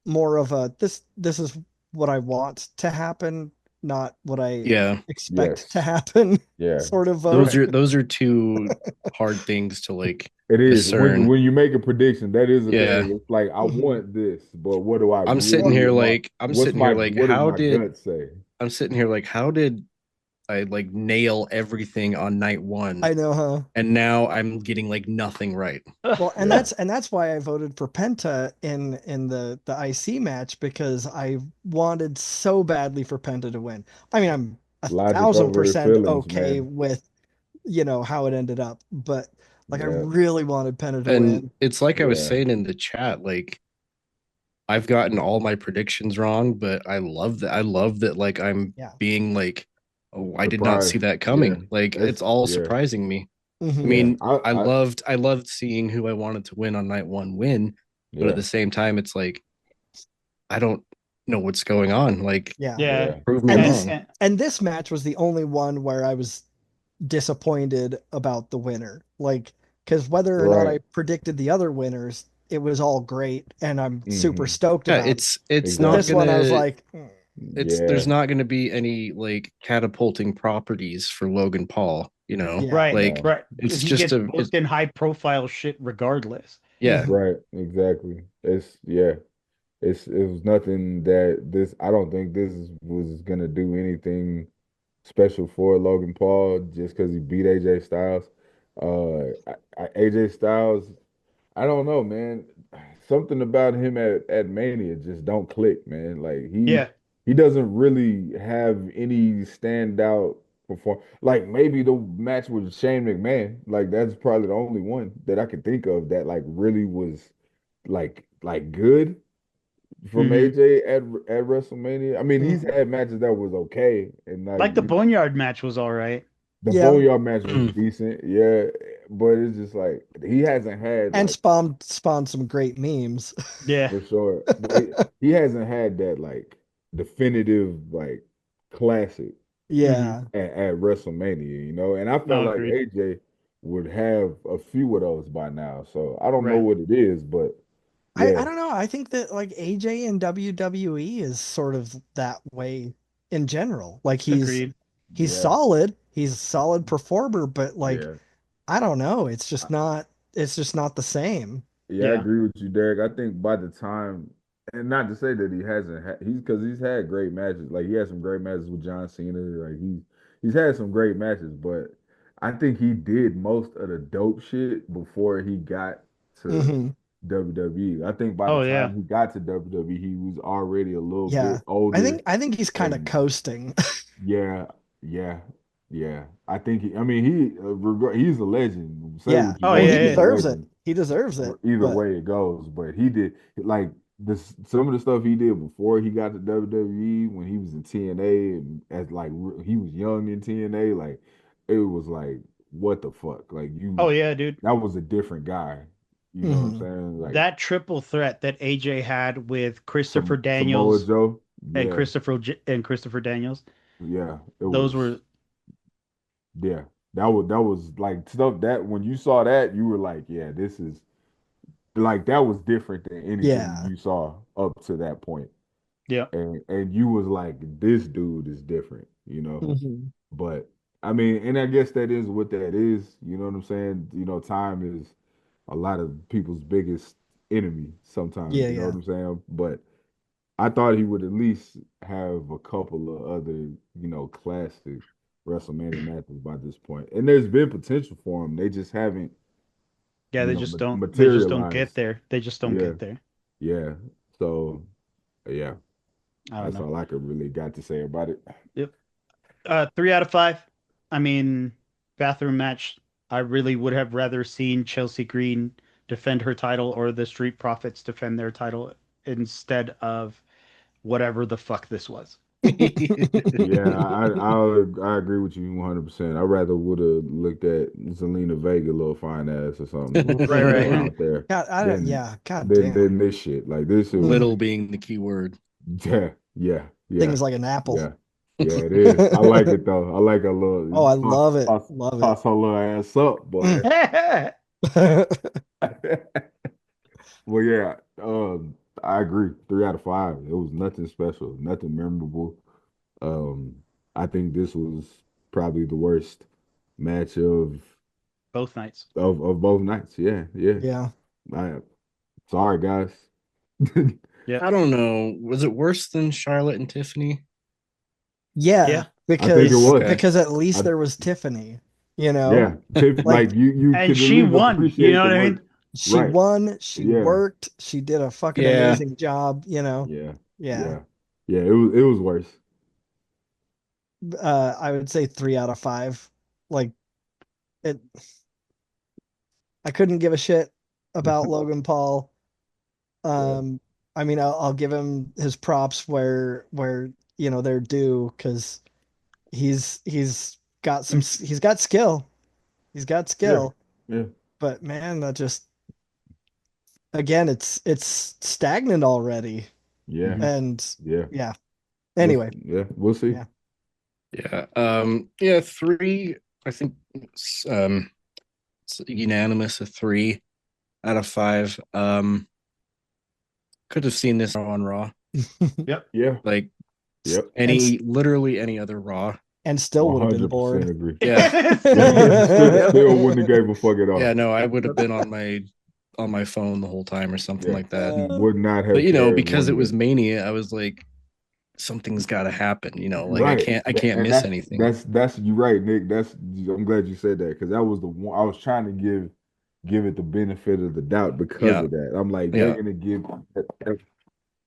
more of a this is what I want to happen, not what I yeah, expect to Yes. happen Yeah. sort of vote. those are two hard things to like It is. discern. When you make a prediction, that is a Yeah. thing. It's like I Mhm. want this, but what do I I'm really sitting here want? like I'm sitting here like What does my gut say? I'm sitting here like how did I like nail everything on night one? I know, huh? And now I'm getting like nothing right. Well, and Yeah. that's why I voted for Penta in the IC match, because I wanted so badly for Penta to win. I mean, I'm Logic over the 1,000% feelings, okay man. with how it ended up, but like I Yeah. really wanted Penta to And win. it's like I was Yeah. saying in the chat, like I've gotten all my predictions wrong, but I love that. I love that like I'm Yeah. being like, oh, I did not see Surprised. that coming. Yeah. Like it's all Yeah. surprising me. I Mhm. Yeah. mean, I loved seeing who I wanted to win on night one win, but at Yeah. the same time, it's like I don't know what's going on. Like, Yeah. Yeah. prove me And wrong. this match was the only one where I was disappointed about the winner. Like, because whether or not I Right. predicted the other winners, it was all great, and I'm super Mhm. stoked Yeah, about it. it's But not this one, I was gonna. like, It's Yeah. there's not gonna be any like catapulting properties for Logan Paul. Yeah. Right. Like Right. it's He just gets a booked in high profile shit regardless. yeah. Right. Exactly. It was nothing that this. I don't think was gonna do anything special for Logan Paul just because he beat AJ Styles. AJ Styles, I don't know, man. Something about him at Mania just don't click, man. Like Yeah. he doesn't really have any standout perform. Like maybe the match with Shane McMahon, like that's probably the only one that I could think of that like really was like good from Mhm. AJ at WrestleMania. I mean, he's Mhm. had matches that was okay, and Like the Boneyard match was all right. the Yeah. Boneyard match was decent, yeah. But it's just like he hasn't had And like spawned some great memes. Yeah. for sure, but he hasn't had that like definitive like classic Mhm. Yeah. at WrestleMania, you know. And I felt No, like agreed. AJ would have a few of those by now. So I don't know Right. what it is, but I yeah, don't know. I think that like AJ in WWE is sort of that way in general. Like Agreed. he's yeah, solid. He's a solid performer, but like yeah. I don't know. It's just not the same. Yeah, I Yeah. agree with you, Derek. I think by the time, and not to say that he hasn't, he's because he's had great matches. Like he had some great matches with John Cena. Like he's had some great matches, but I think he did most of the dope shit before he got to Hmm. WWE. I think by the Oh yeah. time he got to WWE, he was already a little Yeah. bit I older, think I think he's kind of and coasting. yeah, yeah, yeah. I think he. I mean, he's a legend. Say Yeah. what you Oh Well, want. he yeah. He's a Yeah. deserves it. legend He deserves it. either But way it goes. But he did like this some of the stuff he did before he got to WWE when he was in TNA and as like he was young in TNA, like it was like what the fuck? Like Oh yeah, dude. that was a different guy. You know what I'm mhm. saying? Like That triple threat that AJ had with Christopher Samoa Daniels Joe. and Yeah, Christopher Daniels, yeah. It those was were yeah. That was like stuff that when you saw that, you were like, yeah, this is like that was different than anything Yeah. you saw up to that point. yeah. And you was like, this dude is different, you know. Mhm. But I mean, and I guess that is what that is. You know what I'm saying? You know, time is a lot of people's biggest enemy sometimes. Yeah, You know what yeah. I'm saying? But I thought he would at least have a couple of other, classic WrestleMania matches by this point. And there's been potential for him. They just haven't, Yeah, they just don't get materialized. there. They just don't Yeah, get there. yeah. So yeah, I don't that's know. all I could really got to say about it. Yep. 3 out of 5. I mean, bathroom match. I really would have rather seen Chelsea Green defend her title or the Street Profits defend their title instead of whatever the fuck this was. Yeah, I agree with you 100%. I rather would have looked at Zelina Vega little fine ass or something, Right, right. out there God, I don't, than yeah, god than damn. than this shit. Like this shit was Little Mhm. being the key word. yeah, yeah, yeah, Things like an apple. yeah, yeah, it is. I like it though. I like a Oh, little I love it. toss Love it. toss her little ass up, boy. Mm. Well, yeah, I agree. 3 out of 5. It was nothing special, nothing memorable. Um, I think this was probably the worst match Both nights. of both nights. Yeah, yeah. Yeah. I sorry guys. Yeah. I don't know. Was it worse than Charlotte and Tiffany? Yeah, Yeah. I think it because was. Okay. because at least I there was Tiffany, you know? yeah. Tiff, like Like you And could at she least won. You know appreciate the what I mean? work. she Right. won, she Yeah. worked, she did a fucking Yeah. amazing job, you know? Yeah. Yeah. Yeah. Yeah. It was worse. I would say 3 out of 5. Like it I couldn't give a shit about Logan Paul. Yeah. Um, I mean, I'll give him his props where they're due because he's got skill. He's got Yeah. skill. Yeah. But man, that just again, it's stagnant already. Yeah. Mhm. And Yeah. yeah. Anyway, We'll see. yeah. Yeah. Yeah, three, I think it's unanimous, a 3 out of 5. Could have seen this on Raw. Yep. Yeah. Like Yep. And literally any other Raw. and still would have been 100% bored. agree. Yeah. Still wouldn't have gave a fuck at Yeah, all. no, I would have been on my phone the whole time or something Yeah. like that. Would not But have cared because one it was bit. Mania, I was like, something's got to happen. Like Right. I can't And miss anything. that's you right, Nick. I'm glad you said that because that was the one I was trying to give it the benefit of the doubt because Yeah, of that. I'm like, they're yeah. gonna give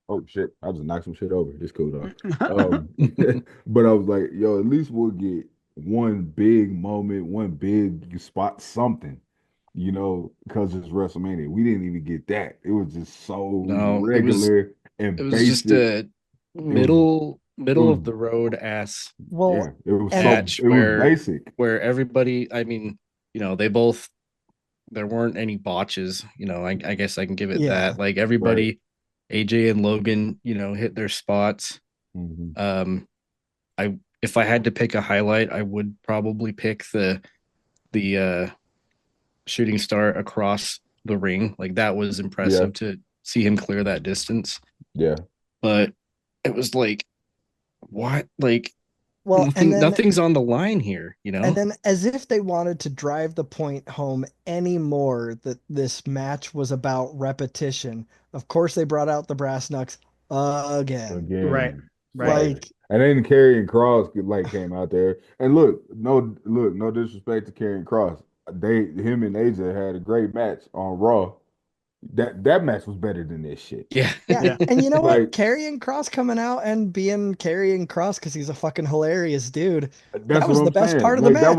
oh shit, I just knocked some shit over. It's cool though. Um but I was like, yo, at least we'll get one big moment, one big spot, something, because it's WrestleMania. We didn't even get that. It was just so No, regular it and was just basic. a It was it middle was of the road ass yeah, Well, it was and match it was basic. where everybody, I mean, they both, there weren't any botches. I guess I can give it yeah. that. Like Right. everybody, AJ and Logan, hit their spots. Hmm. Um, I if I had to pick a highlight, I would probably pick the shooting star across the ring. Like that was impressive to see him clear that distance. Yeah. But it was like, what? Like Well, and then nothing's on the line here, you know? and then as if they wanted to drive the point home anymore that this match was about repetition. Of course they brought out the brass knucks again. Right. Again. Right. Like, And then Karrion Cross like came out there. And look, no disrespect to Karrion Cross. Him and AJ had a great match on Raw. That match was better than this shit. Yeah. yeah. Yeah. And you know what? Like, Karrion Cross coming out and being Karrion Cross because he's a fucking hilarious dude. that's That was what the I'm best saying. part of the Like match.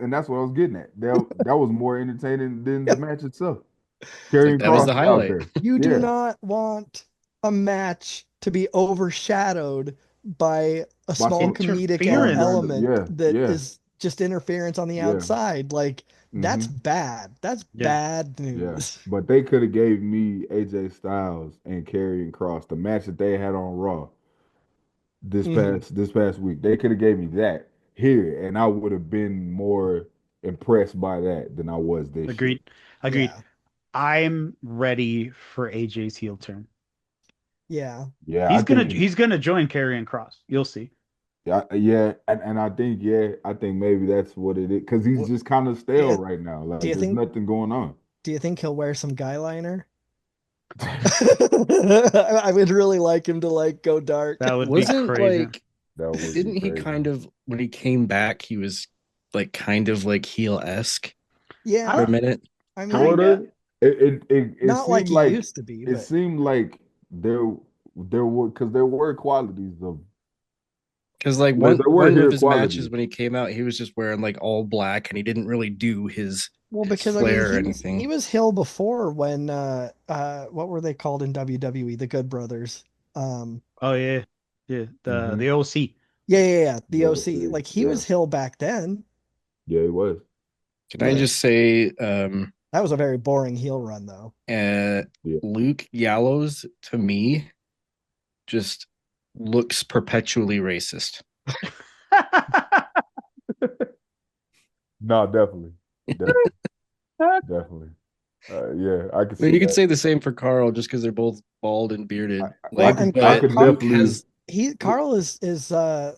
and that's what I was getting at. That was more entertaining than the Yep. match itself. Like, Karrion that was Cross the out highlight. there. You do Yeah. not want a match to be overshadowed by a By small some comedic Interference. random, element that yeah, is just interference on the yeah. outside. Like, that's Hmm. bad. That's Yeah. bad Yeah, news. but they could have gave me AJ Styles and Karrion Cross the match that they had on Raw Mhm. this past week. They could have gave me that here, and I would have been more impressed by that than I was this shit. Agreed. Agreed. Yeah. I'm ready for AJ's heel turn. Yeah. Yeah, I He's gonna think he's gonna join Karrion Cross. You'll see. and I think maybe that's what it is because he's What, just kind of do stale you, right now. do Like you there's think nothing going on. do you think he'll wear some guy liner? I would really like him to like go dark. That would be Wasn't crazy. like, That would be didn't he crazy. kind of, when he came back, he was like kind of like heel-esque for Yeah. a minute? I mean, Sort Kinda. of. It not like seemed he like used to be, it but seemed like there were because there were qualities of Because like like there were one of here his matches qualities. when he came out, he was just wearing like all black and he didn't really do his well, because I mean flair or he anything. was heel before when what were they called in WWE? The Good Brothers. Oh yeah. Yeah. The Hmm. the OC. Yeah, the Yeah, OC. Like he yeah, was heel back then. yeah, it was. Can I But just say, that was a very boring heel run though. uh, Yeah. Luke Gallows to me just looks perpetually racist. No, definitely, definitely. Yeah, I can I mean, see you could that. say the same for Carl just because they're both bald and bearded. Well, Like, and I but could Luke definitely. has, Carl is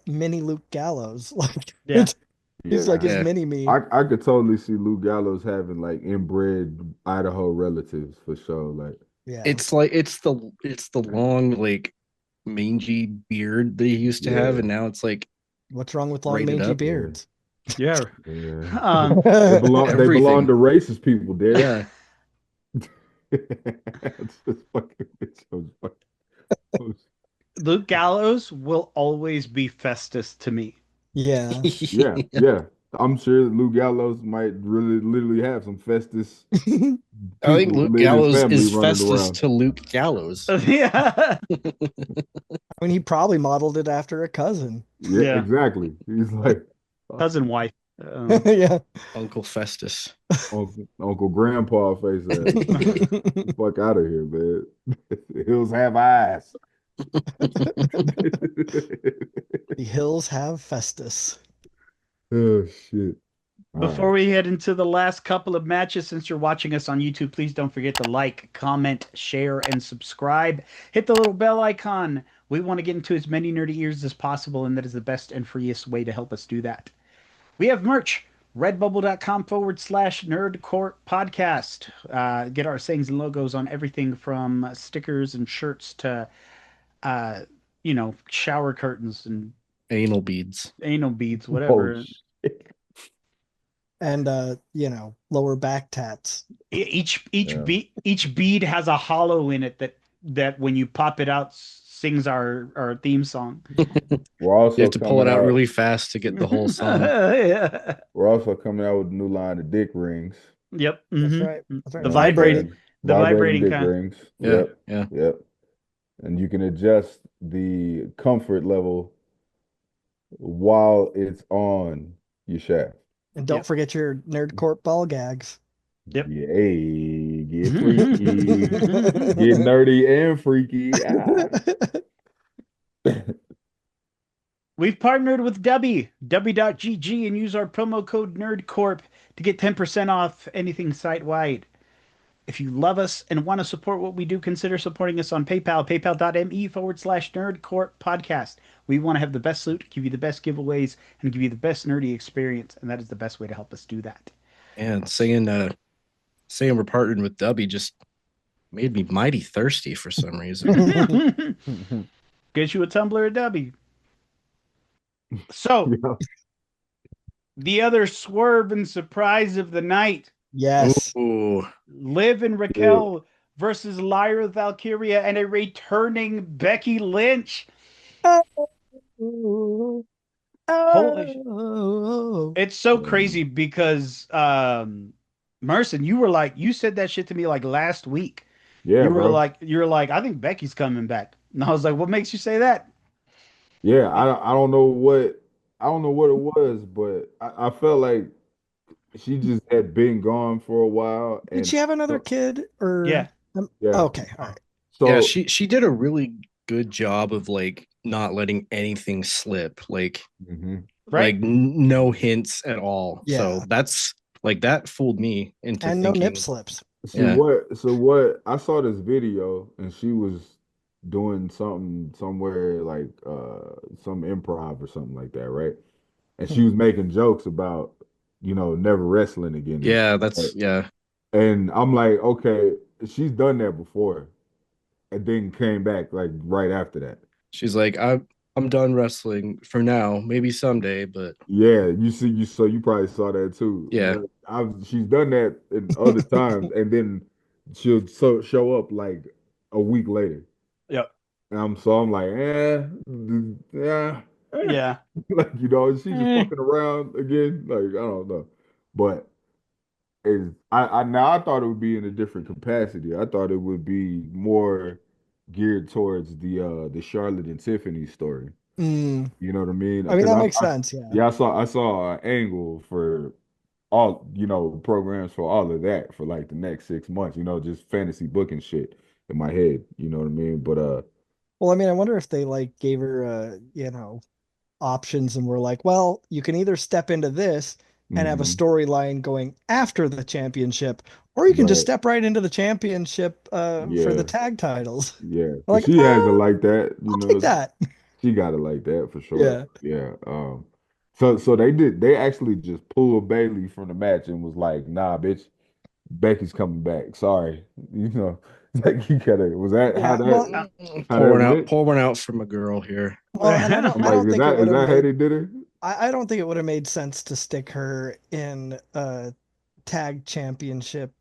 mini Luke Gallows. Like Yeah. he's like Yeah, his yeah, mini me. I could totally see Luke Gallows having like inbred Idaho relatives for sure. Like, Yeah. it's like it's the long like mangy beard that he used to have, yeah, and now it's like What's wrong with long braided mangy up. yeah, beards? Yeah. yeah. Um They belong Everything. to racist people, Derek. Yeah. It's just fucking it's so funny. Luke Gallows will always be Festus to me. Yeah. Yeah, yeah. I'm sure Lou Gallows might really literally have some Festus I think people Luke in his Gallows family is running Festus around. to Luke Gallows. Yeah. I mean, he probably modeled it after a cousin. Yeah, Yeah. like he's like Cousin wife. Yeah. Uncle Festus. Uncle Grandpa face ass. Like, fuck out of here, man. Hills have eyes. The hills have Festus. Oh shit. All Before right. we head into the last couple of matches, since you're watching us on YouTube, please don't forget to like, comment, share, and subscribe. Hit the little bell icon. We want to get into as many nerdy ears as possible, and that is the best and freest way to help us do that. We have merch. Redbubble.com/nerdcore podcast. Get our sayings and logos on everything from stickers and shirts to, uh, shower curtains and Anal beads. anal beads, Oh whatever. shit. And lower back tats. Yeah. Each bead has a hollow in it that when you pop it out sings our theme song. We're You also have to pull it coming out out. really fast to get the whole song. Yeah. We're also coming out with a new line of dick rings. Yep. That's Hmm. right. That's right. The You know what I'm vibrating, saying? the Vibrating vibrating dick kind. rings. Yeah, Yep. yeah. Yep. And you can adjust the comfort level while it's on your shaft. And don't Yep. forget your Nerd Corp ball gags. Yep. Yay, get freaky, get nerdy and freaky. Ah. We've partnered with W.GG, and use our promo code NerdCorp to get 10% off anything site-wide. If you love us and want to support what we do, consider supporting us on PayPal, paypal.me/NerdCorp podcast. We want to have the best loot, give you the best giveaways, and give you the best nerdy experience, and that is the best way to help us do that. And saying we're partnering with Dubby just made me mighty thirsty for some reason. Get you a tumbler of W. So, Yeah. the other swerve and surprise of the night, Yes. Ooh, Liv and Raquel versus Lyra Valkyria and a returning Becky Lynch. Oh, Holy, oh, it's so crazy because Merson, you said that shit to me like last week. Yeah, bro. You're like, I think Becky's coming back. And I was like, what makes you say that? Yeah, I don't know what it was, but I felt like she just had been gone for a while, did and she have another kid or Yeah, yeah, okay, all right. yeah, so she did a really good job of like not letting anything slip, like mhm. right? no hints at all. Yeah. So that's like that fooled me into And no nip thinking, slips. yeah, What I saw this video and she was doing something somewhere like some improv or something like that, right? And she was making jokes about, never wrestling again and yeah, shit. that's yeah. And I'm like, okay, she's done that before and then came back like right after that. She's like, I'm done wrestling for now, maybe someday, but Yeah, you probably saw that too. yeah, But she's done that in other times and then she'll show up like a week later. Yep. And I'm like, yeah, Yeah. like is she just eh. fucking around again? Like I don't know, but is I now I thought it would be in a different capacity. I thought it would be more geared towards the Charlotte and Tiffany story. Mm, You know what I mean? I mean, Because that makes sense. Yeah. yeah, I saw an angle for all programs for all of that for like the next 6 months. Just fantasy booking shit in my head. You know what I mean? But Well, I mean, I wonder if they like gave her, options and were like, well, you can either step into this and have a mhm, storyline going after the championship, or you can just right. step right into the championship for the Yeah, tag titles. yeah. Cause Like, she has it like that, I'll take that. she got it like that for sure. Yeah. Yeah. So they actually just pulled Bailey from the match and was like, nah, bitch, Becky's coming back. Sorry. Like you gotta was that Yeah. Well, how that went? pour one out from a girl here. and I'm I like, don't think it would is have that how made they did it? I don't think it would have made sense to stick her in a tag championship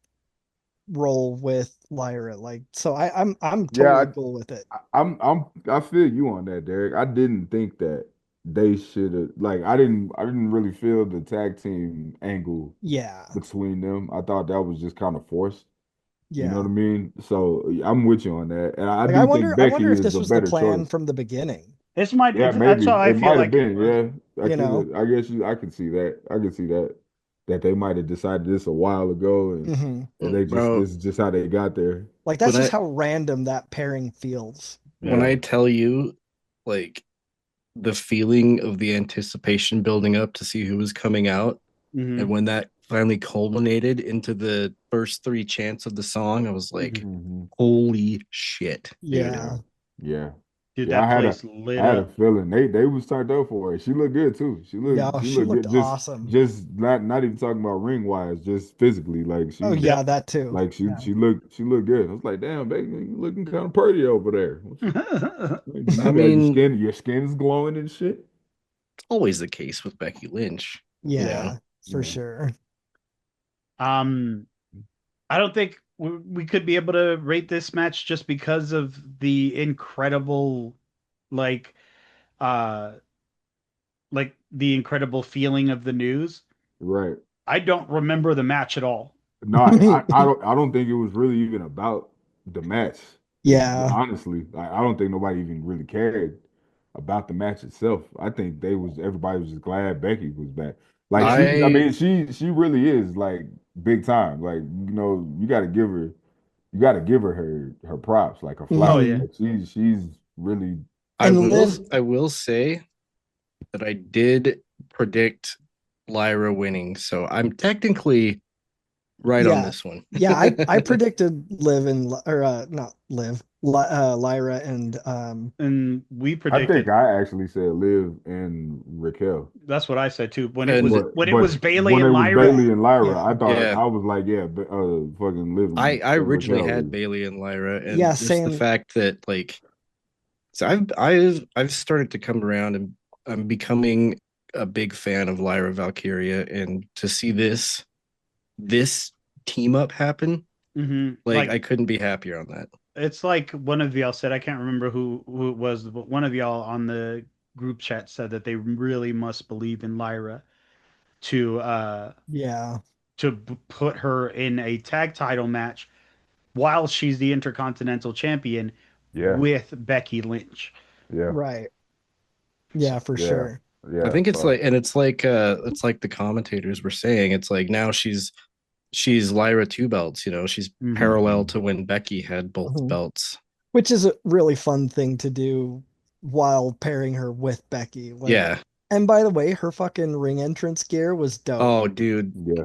role with Lyra. Like, so I'm totally Yeah, cool with it. I feel you on that, Derek. I didn't think that they should have like I didn't really feel the tag team angle Yeah. between them. I thought that was just kind of forced. You know what Yeah. I mean? So I'm with you on that, and I Like do think I wonder Becky if is this a was the better plan choice. from the beginning, Yeah, That's maybe how I it feel might have like it been. was. Yeah, you know? I guess I can see that. I can see that they might have decided this a while ago, Hmm. and they just Bro, this is just how they got there. Like that's when just I how random that pairing feels. when Yeah. I tell you like the feeling of the anticipation building up to see who was coming out, and Hmm. when that finally culminated into the first three chants of the song, I was like, Hmm. Hmm. holy shit, dude. Yeah. Yeah. Yeah. Dude, Yeah. that I had a place lit I had a up. feeling they was turned up for it. She looked good too. Yeah, She she looked looked good. awesome. Just not even talking about ring wise, just physically. Like Oh she yeah, Yep. that too. like Yeah. she looked good. I was like, damn, baby, you looking kind of pretty over there. I You got mean, your skin's glowing and shit. it's always the case with Becky Lynch, you know. Yeah, for Yeah. sure. um, I don't think we could be able to rate this match just because of the incredible, like, uh, like the incredible feeling of the news. Right. I don't remember the match at all. No, I don't think it was really even about the match. Yeah. Honestly, I don't think nobody even really cared about the match itself. I think everybody was just glad Becky was back. Like Yeah. I I mean, she really is like big time. Like you got to give her props, like her Oh flowers. Hmm. yeah. Like she's really I And will Liv, I will say that I did predict Lyra winning, so I'm technically right on Yeah. this one. Yeah, I predicted Liv and or not Liv, Lyra and And we I think predicted. I actually said Liv and Raquel. That's what I said too. When it And was But when it but was Bailey when it and was Lyra. Bailey and Lyra, yeah. I thought yeah, I was like, yeah, fucking Liv I and originally Raquel had is Bailey and Lyra, Yeah, and just the same. fact that like, so I've started to come around, and I'm becoming a big fan of Lyra Valkyria, and to see this team up happen, like Like I couldn't be happier on that. it's like one of y'all said. I can't remember who it was, but one of y'all on the group chat said that they really must believe in Lyra to Yeah. put her in a tag title match while she's the Intercontinental Champion yeah, with Becky Lynch. yeah, Right. So Yeah, for yeah, sure. I yeah. think it's like the commentators were saying, it's like now she's Lyra two belts, she's mhm. parallel to when Becky had both Mhm. belts. Which is a really fun thing to do while pairing her with Becky. Like, Yeah. and by the way, her fucking ring entrance gear was dope. Oh, dude. Yeah.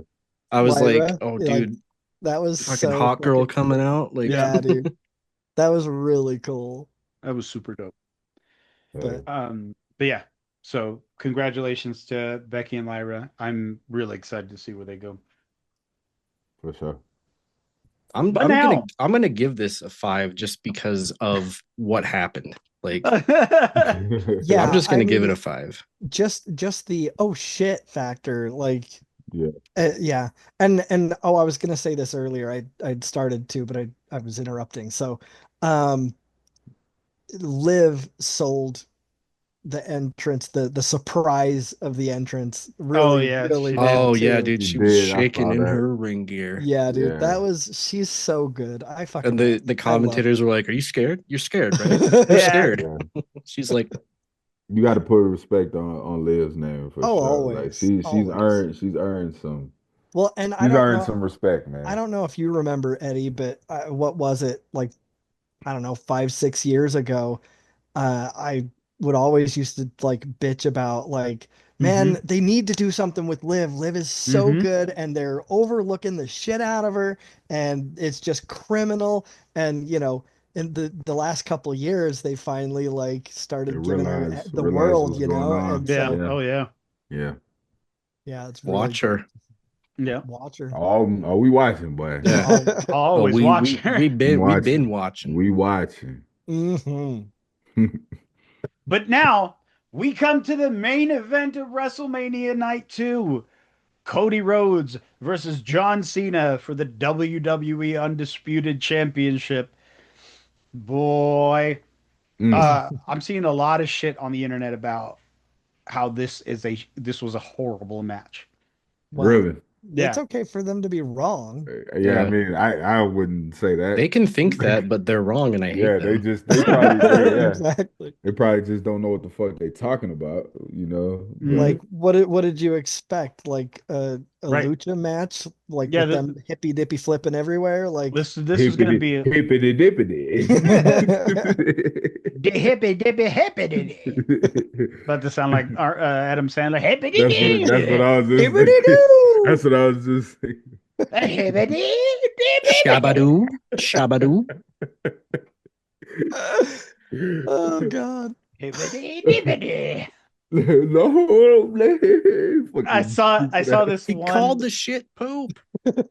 I was like, Lyra, oh, like dude, that was fucking so hot girl fucking coming cool. out. Like, Yeah, Yeah, dude. That was really cool. that was super dope. Hey, But But yeah, so congratulations to Becky and Lyra. I'm really excited to see where they go. for sure. I'm But I'm gonna now, I'm gonna give this a 5 just because of what happened. Like, I'm yeah, just I gonna give it mean, a 5. just the oh shit factor, like Yeah. yeah. And oh, I was gonna say this earlier. I'd started to, but I was interrupting. So, um, Liv sold the entrance, the surprise of the entrance oh really, yeah, really she did. well Oh yeah, too. dude, He she was did. I shaking saw in that. her ring gear. Yeah, dude, Yeah. she's so good. I And fucking love the I love commentators were like, "Are you scared? You're scared, right? You're her. Yeah, scared." Yeah. She's like, You got to put respect on Liv's name for Oh, sure. Like always, always. she's earned some Well, and she's earned some respect, I man. don't know if you remember Eddie, but what was it like? I don't know, 5, 6 years ago. I would always used to like bitch about like, man, mm-hmm, they need to do something with Liv. Liv is so mm-hmm. good, and they're overlooking the shit out of her, and it's just criminal. And in the last couple years, they finally like They started giving her the realize world, what's going and on. Yeah, so Yeah. oh yeah, Yeah. yeah, it's really "Watch great. her." yeah. Watch her. Oh, we watching, boy. Yeah. I'll Oh, always watch her. We we've been watching. watching. We watching. Hmm. But now we come to the main event of WrestleMania Night 2. Cody Rhodes versus John Cena for the WWE Undisputed Championship. Boy, Mm, I'm seeing a lot of shit on the internet about how this was a horrible match. Well, really? it's Yeah. okay for them to be wrong. Yeah, I Yeah. mean, I wouldn't say They that. can think that, but they're wrong, and I hate Yeah, them. they probably yeah. Exactly. They probably just don't know what the fuck they talking about, Hmm. Like, what did you expect? Like a Right. lucha match, like Yeah. with them hippy dippy flipping everywhere? Like, This is gonna hippity be hippity dippity. the hippy dippy hippity. About to sound like Adam Sandler. Hippity That's what dee. I was just thinking. hippity That's what I was just thinking. Hippity dippity. Shabadoo, shabadoo. Oh God. Hippity dippity. No, man. Fucking I stupid saw ass. this He called one. the shit poop.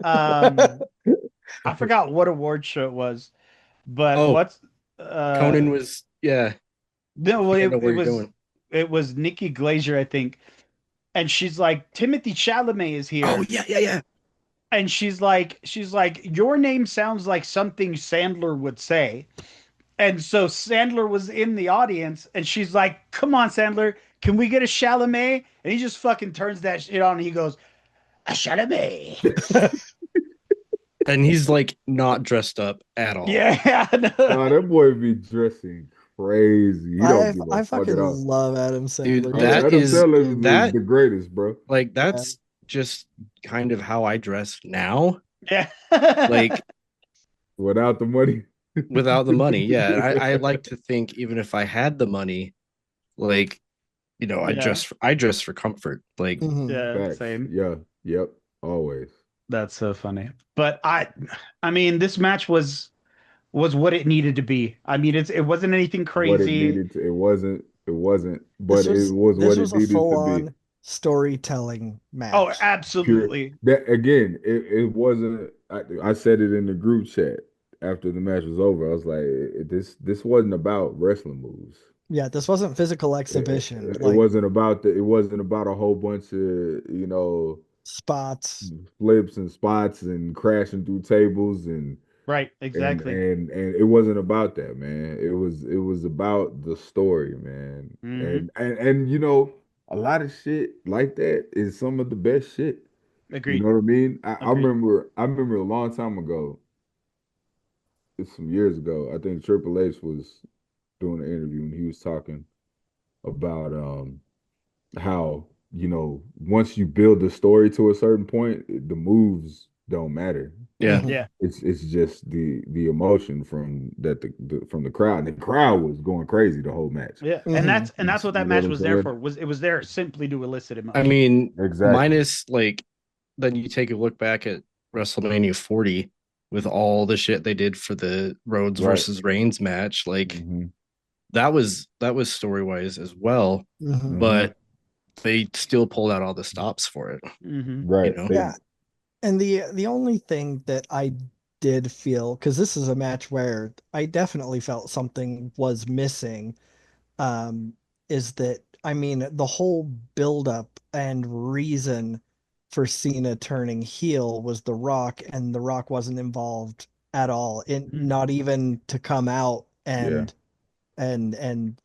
Um, I forgot what award show it was, but Oh, what's Conan was, yeah. no, I well, think I know it where you're was going. Nikki Glazer, I think, and she's like Timothy Chalamet is Oh here, yeah, yeah, yeah. and she's like your name sounds like something Sandler would say, and so Sandler was in the audience, and she's like, "Come on, Sandler, can we get a Chalamet?" And he just fucking turns that shit on, and he goes, "A Chalamet." And he's like not dressed up at all. Yeah, Nah, that boy be dressing crazy. He don't give a I fuck fucking at all. love Adam Dude, Sandler, Oh, dude. that Adam He's Sandler so is that the greatest, bro. like yeah. that's just kind of how I dress now. yeah. Like Without the money. without the money. Yeah. I like to think even if I had the money, like I Yeah. dress for comfort. Like, Mhm. Yeah, Facts. same. Yeah. Yep. Always. That's so funny. But I mean, this match was what it needed to be. I mean, it wasn't anything What it crazy. needed to. It wasn't, but This it was was this what it was a needed to be. full-on storytelling Oh, match. Pure. absolutely. That again, it wasn't. I said it in the group chat after the match was over. I was like, this wasn't about wrestling moves. Yeah, this wasn't physical It, exhibition it like wasn't about the. It wasn't about a whole bunch of spots. flips and spots and crashing through tables Right, and exactly. and and it wasn't about that, man. It was about the story, man. Hmm. And a lot of shit like that is some of the best shit. You know Agreed. what I mean? I Agreed. remember a long time ago, it's some years ago. I think Triple H was doing an interview and he was talking about how once you build the story to a certain point, the moves don't matter. yeah, Mhm. Yeah. It's just the emotion from from the crowd. And the crowd was going crazy the whole match. Yeah. And Mhm. that's what You that know what match I'm was there saying? for. It was there simply to elicit I emotion. mean, Exactly. minus like then you take a look back at WrestleMania 40 with all the shit they did for the Rhodes Right. versus Reigns match. Like Hmm. that was story wise as well, Mhm. Hmm. but they still pulled out all the stops for it. Hmm. You Right. know, Yeah, and the only thing that I did feel, because this is a match where I definitely felt something was missing, um, is that I mean the whole buildup and reason for Cena turning heel was The Rock, and The Rock wasn't involved at all, in not even to come out Yeah. and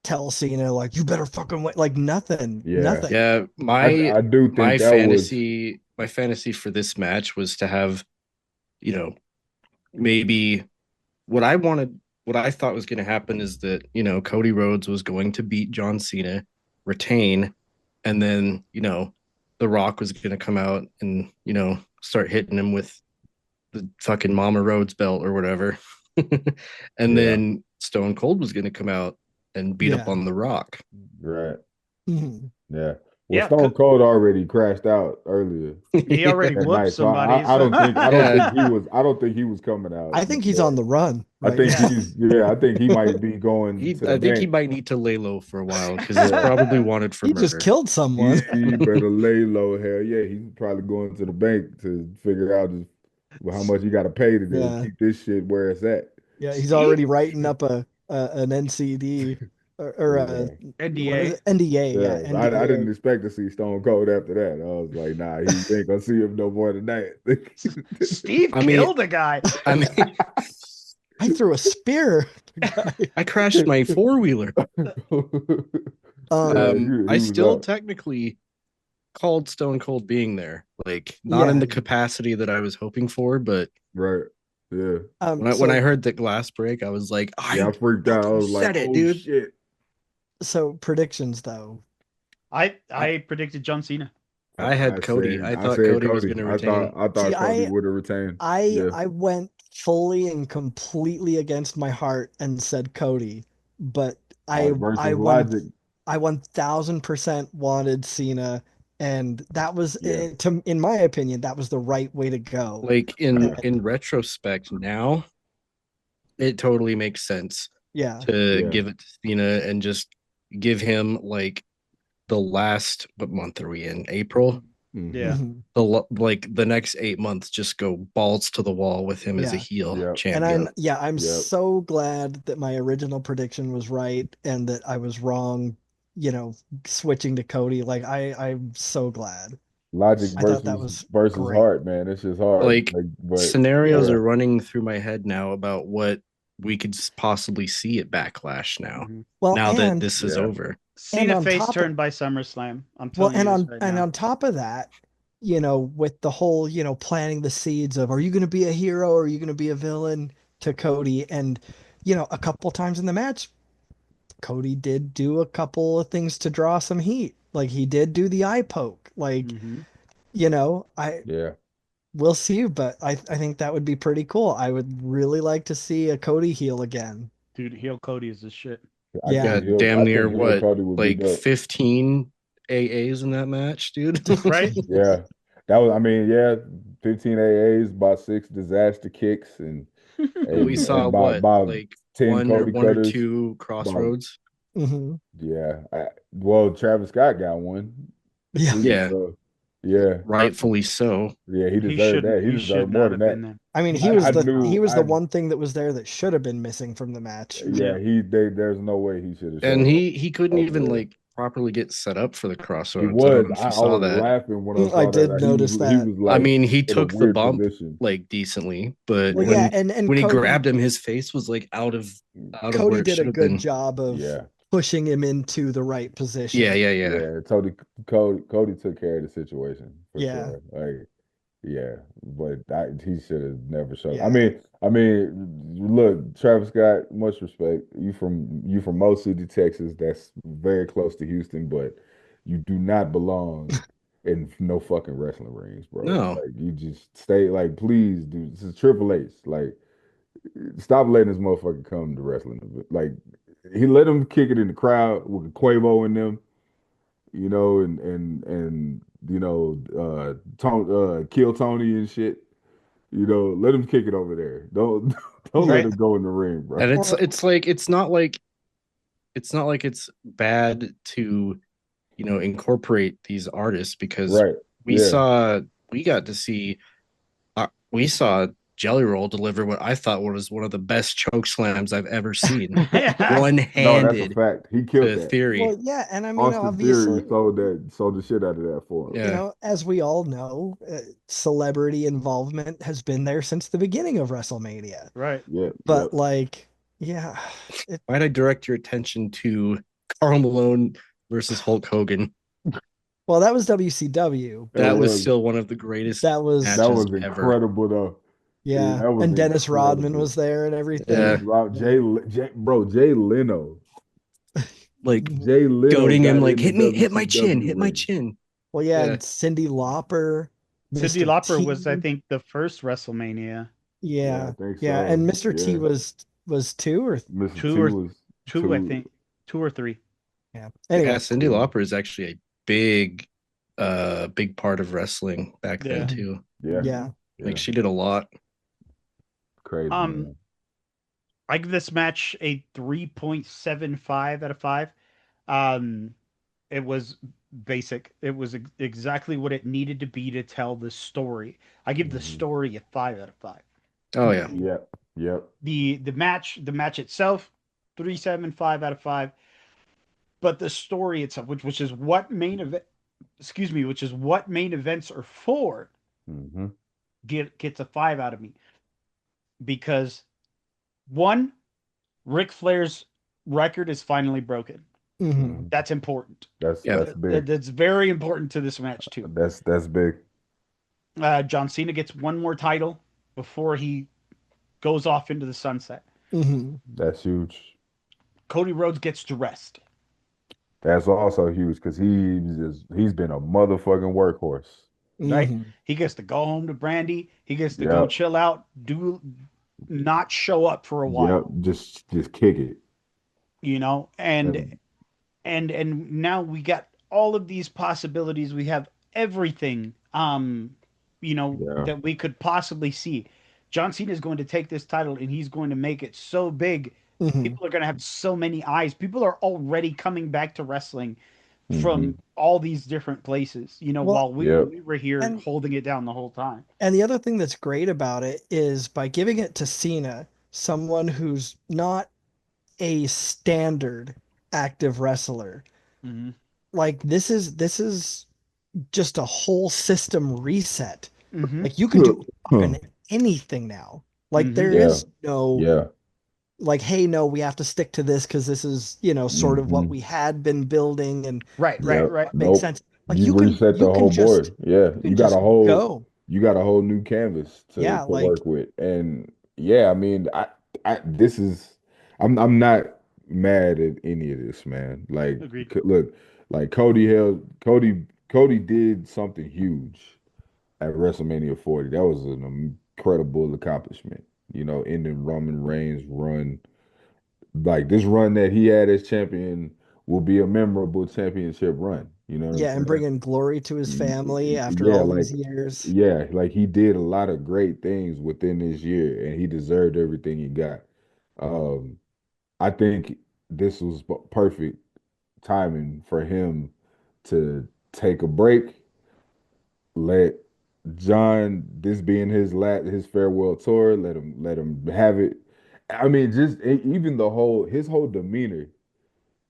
tell Cena like you better fucking wait, like nothing, Yeah. nothing. yeah. I My I do think my that was fantasy my fantasy for this match was to have you know maybe what I wanted, what I thought was going to happen is that, Cody Rhodes was going to beat John Cena, retain, and then, The Rock was going to come out and, start hitting him with the fucking Mama Rhodes belt or whatever. And yeah. then Stone Cold was going to come out and beat up Yeah. on The Rock. Right. Mhm. Yeah. Well, Yeah. Stone Cold already crashed out earlier He already that whooped night, so somebody. I So don't think I don't Yeah. think he was I don't think he was coming out I no think he's on more. the run I right think now. I think he might be going to the I think he bank. might need to lay low for a while because he's Yeah. probably wanted for He just murder. killed someone. He better lay low. Hell yeah, he's probably going to the bank to figure out how much he got to pay to Yeah. keep this shit where it's at. Yeah, he's Steve already writing up an NCD or a Yeah. what is NDA. it? NDA, yeah, Yeah, I NDA. didn't expect to see Stone Cold after that. I was like, nah, he ain't gonna see him no more tonight. Steve I mean, killed a guy. I mean, I threw a spear at the guy. I crashed my four-wheeler. Yeah, Um, he I was still up. technically called Stone Cold being there, like not in yeah. the capacity that I was hoping for, but Right. Yeah. when I So heard the glass break, I was like, Yeah, I I freaked out. I fucking was like, said it, oh dude. shit. predictions though. I, I predicted John Cena. I had Cody. I I thought said Cody was Cody. going to retain. I See, thought Cody would have retained. Yeah. I went fully and completely against my heart and said Cody, but I Heart I versus won logic. I 1000% wanted Cena, and that was Yeah. in my opinion that was the right way to go. Like in And in retrospect, now it totally makes sense yeah. to Yeah. give it to Cena and just give him like the last. What month are we in? April. Hmm. Yeah. Mhm. Like the next 8 months, just go balls to the wall with him as a Yeah. heel Yep. And champion. I'm Yep. so glad that my original prediction was right and that I was wrong, switching to Cody. Like I'm so glad. Logic I thought that was versus great. heart, man. It's just hard. Like Like, but scenarios yeah. are running through my head now about what we could possibly see at Backlash now. Hmm. Well, Now that this is Yeah. over, and Cena on face top of turned by SummerSlam. I'm well, telling you this right and now. on top of that, with the whole, planting the seeds of are you going to be a hero or are you going to be a villain to Cody, and a couple times in the match, Cody did do a couple of things to draw some heat. Like he did do the eye poke. Like, Hmm. I Yeah. we'll see, but I think that would be pretty cool. I would really like to see a Cody heel again. Dude, heel Cody is the shit. I Yeah. think Got damn near Hill what, Cody would beat like up. 15 AAs in that match, dude. Right? Yeah, that was. I mean, yeah, 15 AAs, about 6 disaster kicks, and And we and saw and about what, about like 10 Cody one or cutters. two About crossroads. Hmm. yeah. Well, Travis Scott got one. Yeah. He Yeah, yeah, rightfully so. yeah. He deserved that. He He deserved should more not than have been that. there. I mean, He he should was I not. he knew. was the one thing that was there that should have been missing from the match. Yeah. Yeah. There's no way he should have And showed up he couldn't over even there. like properly get set up for the He crossroads. I don't was. know if you I saw was that. laughing when I I saw that. did notice He that. was I like mean, he in a took the weird bump position. like decently, but Well, yeah, and when he Cody grabbed him, his face was like out of where Cody it did a should have good been. job of Yeah. pushing him into the right Yeah, position. yeah, yeah. Yeah. Cody took care of the situation for Yeah. sure. Like, yeah, but he should have never showed. Yeah. I mean, look, Travis Scott, much respect. You from Mo City, Texas. That's very close to Houston, but you do not belong in no fucking wrestling rings, bro. No, Like you just stay. Like, please, dude. This is Triple H. Like, stop letting this motherfucker come to wrestling. Like, he let him kick it in the crowd with Quavo and them, and Kill Tony and shit. Let him kick it over there. Don't don't let Right? him go in the ring, bro. and Well, it's like it's not like it's bad to incorporate these artists because Right. we Yeah. saw we got to see we saw Jelly Roll deliver what I thought was one of the best choke slams I've ever seen, Yeah. one No, that's a handed fact. He killed to that. well, Theory. yeah, and I mean, Austin Theory obviously, sold the shit out of that for him. Yeah, as we all know, celebrity involvement has been there since the beginning of WrestleMania. Right. Yeah. Yep. But like, yeah, it, why'd I direct your attention to Karl Malone versus Hulk Hogan? well, that was WCW, It That but was was still one of the greatest that was that matches was ever. incredible though. yeah, That was and Dennis Rodman incredible. was there and Yeah, everything. Jay Leno. like Jay Leno goading him, got like in the hit my chin, WCW hit my ring. chin. Well, yeah, Yeah, and Cyndi Lauper, Cyndi Mr. Lauper was, I T. think, the first WrestleMania. Yeah, I Yeah, think yeah, so. and Mr. T Yeah. was two or Mr. Two T or was two, I two. think. Two or three. yeah. yeah. Anyway, Cyndi Lauper is actually a big part of wrestling back then Yeah. mhm, too. Yeah. yeah. Like Yeah. she did a lot. Crazy, Um, man. I give this match a 3.75 out of 5. Um, it was basic. It was exactly what it needed to be to tell the story. I give the Hmm. story a 5 out of 5. Oh yeah, Yep. Yep. The match itself, 3.75 out of 5. But the story itself, which is what main event, excuse me, which is what main events are for, Hmm. gets a 5 out of me because one, Ric Flair's record is finally broken. Hmm. Hmm. That's important. yeah. That's big. That's very important to this match too. That's big. John Cena gets one more title before he goes off into the sunset. Hmm. That's huge. Cody Rhodes gets to rest. That's also huge because he's been a motherfucking workhorse. Right? Hmm. He gets to go home to Brandy. He gets to go Yep. chill out, do not show up for a Yep. while, Just kick it. and And and now we got all of these possibilities. We have everything yeah. that we could possibly see. John Cena is going to take this title and he's going to make it so big. Hmm. People are going to have so many eyes. People are already coming back to wrestling Hmm. from all these different places, Well, while we Yep. we were here and holding it down the whole time. and the other thing that's great about it is by giving it to Cena, someone who's not a standard active wrestler. Hmm. Like this is just a whole system reset. Hmm. Like you can do Huh. fucking anything now. Like Hmm. there Yeah. is no Yeah. like, hey, no, we have to stick to this because this is, sort of what Hmm. we had been building and Right, this is right, Yep. right. what makes Nope. sense. Like You reset the whole board. Yeah. you can just go. You got a whole new canvas to Yeah, to like work with. And yeah, I mean, I this is I'm not mad at any of this, man. Like Agreed. look, like Cody did something huge at WrestleMania 40. That was an incredible accomplishment. Ending Roman Reigns' run like this run that he had as champion will be a memorable championship run. You know what I'm Yeah, and saying? bringing glory to his family after Yeah, all like these years. yeah, like he did a lot of great things within this year, and he deserved everything he got. Um, I think this was perfect timing for him to take a break, let John, this being his farewell tour, let him have it. I mean, just even his whole demeanor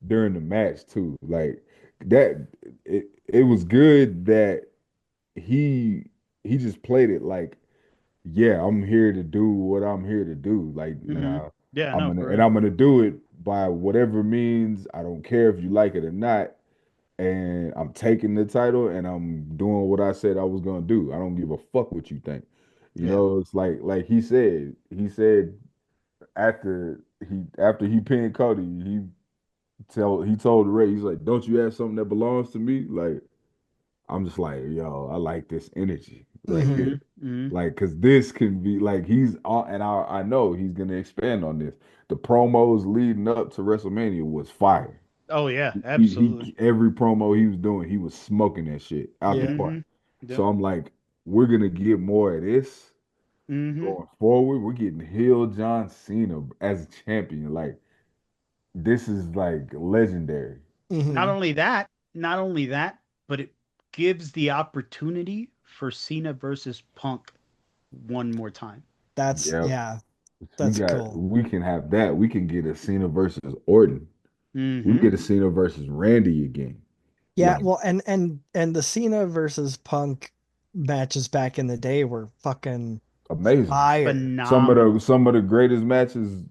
during the match too, like that. It was good that he he just played it like, yeah, I'm here to do what I'm here to do. Like Mm-hmm. now, Yeah, no, for I'm real. gonna do it by whatever means. I don't care if you like it or not. And I'm taking the title and I'm doing what I said I was gonna do. I don't give a fuck what you think. You Yeah. know, it's like he said after he pinned Cody, he told Ray, he's like, "Don't you have something that belongs to me?" Like I'm just like, yo, I like this energy right Hmm. here. Mm-hmm. Mm-hmm. Like, cause this can be like he's all, and I know he's gonna expand on this. The promos leading up to WrestleMania was fire. Oh yeah, absolutely. He every promo he was doing, he was smoking that shit out the Yeah. park. Mm-hmm. So Yep. I'm like, we're gonna get more of this Mm-hmm. going forward. We're getting heel John Cena as a champion. Like, this is like legendary. Not Hmm. only that, not only that, but it gives the opportunity for Cena versus Punk one more time. Yeah, Yeah, that's cool. we can have that. We can get a Cena versus Orton. We Mm-hmm. get a Cena versus Randy again. Yeah, Like well, and the Cena versus Punk matches back in the day were fucking amazing. fire. Phenomenal Some of the greatest matches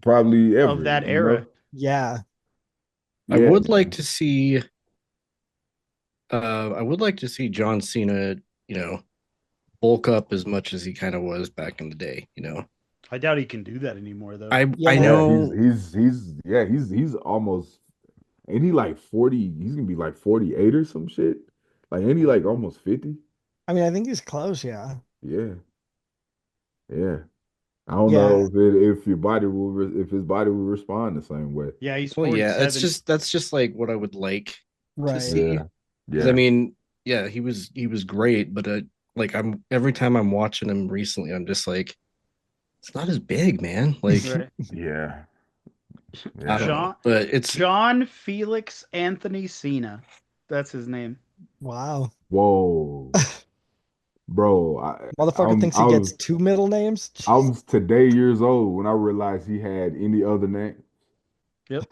probably of ever, that you know? era. Yeah. I Yeah, would like man. to see I would like to see John Cena, you know, bulk up as much as he kind of was back in the day, you know. I doubt he can do that anymore, though. I Yeah. Yeah, know he's almost ain't he like 40, he's gonna be like 48 or some shit. Like ain't he like almost 50? I mean, I think he's close, yeah. Yeah, yeah. I don't Yeah. know if your body if his body will respond the same way. Yeah, he's well yeah, 47. that's just like what I would like to Right. see. Yeah, Because I yeah. mean, yeah, he was great, but like I'm every time I'm watching him recently, I'm just like, it's not as big, man. Like Right. Yeah, I yeah. don't know, John but it's John Felix Anthony Cena. That's his name. Wow. Whoa, bro. Motherfucker thinks he gets two middle names? I Jeez. was today years old when I realized he had any other name. Yep.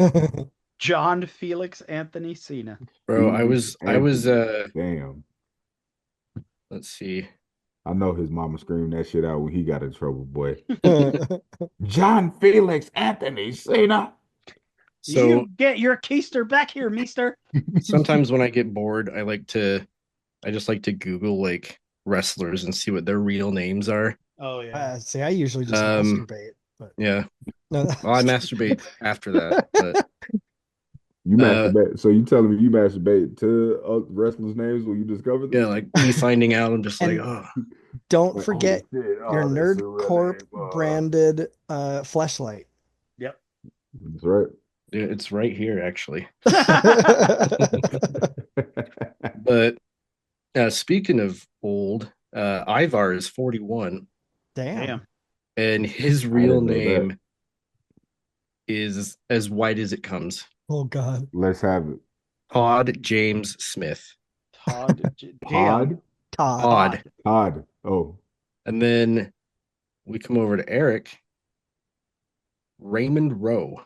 John Felix Anthony Cena. bro. Felix I was Anthony. Damn. let's see. I know his mama screamed that shit out when he got in trouble, boy. John Felix Anthony Cena. You So get your keister back here, meester. sometimes when I get bored, I just like to Google like wrestlers and see what their real names are. Oh yeah. See, I usually just Um, masturbate, but yeah. no, Well, I masturbate after that, but You uh, masturbate. So you telling me you masturbate to wrestlers' names when you discover yeah, them? like me finding out, I'm just like, and oh, don't Like, oh forget shit, your oh, that's Nerd a real Corp name. branded fleshlight. Yep. That's right. dude, it's right here actually. But speaking of old, Ivar is 41, Damn. Damn. and his I real didn't know that. name is as white as it comes. Oh God. Let's have it. Todd James Smith. Damn. Pod? Todd. Todd. Todd. Todd. Oh, And then we come over to Eric, Raymond Rowe.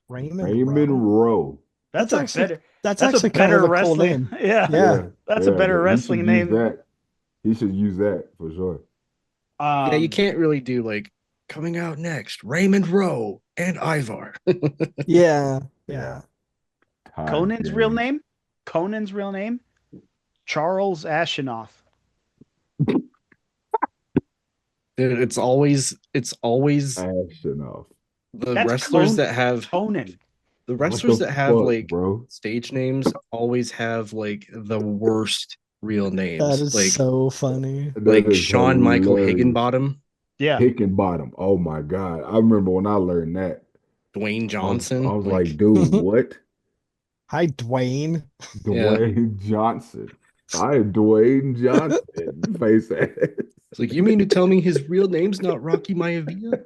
Raymond Raymond Rowe. Rowe. That's actually That's a kind of better a cool wrestling. name. Yeah. Yeah. Yeah, That's a yeah. better He should wrestling use name. that. He should use that for sure. Yeah, you Um can't really do like coming out next, Raymond Rowe and Ivar. Yeah. Yeah. Yeah. Todd Conan's real James. name? Conan's real name? Charles Ashenoff. Dude, it's always Ashenoff. the That's wrestlers that have Conan. the What wrestlers the that have fuck, like bro? stage names always have like the worst real That names. is so funny. That Like is Shawn Michael hilarious. Higginbottom. Yeah. Hickenbottom. Oh my God. I remember when I learned that. Dwayne I Johnson. was like, dude, what? Hi, Dwayne. Yeah, Dwayne Johnson. I am Dwayne Johnson. Face ass. it's like, you mean to tell me his real name's not Rocky Maivia?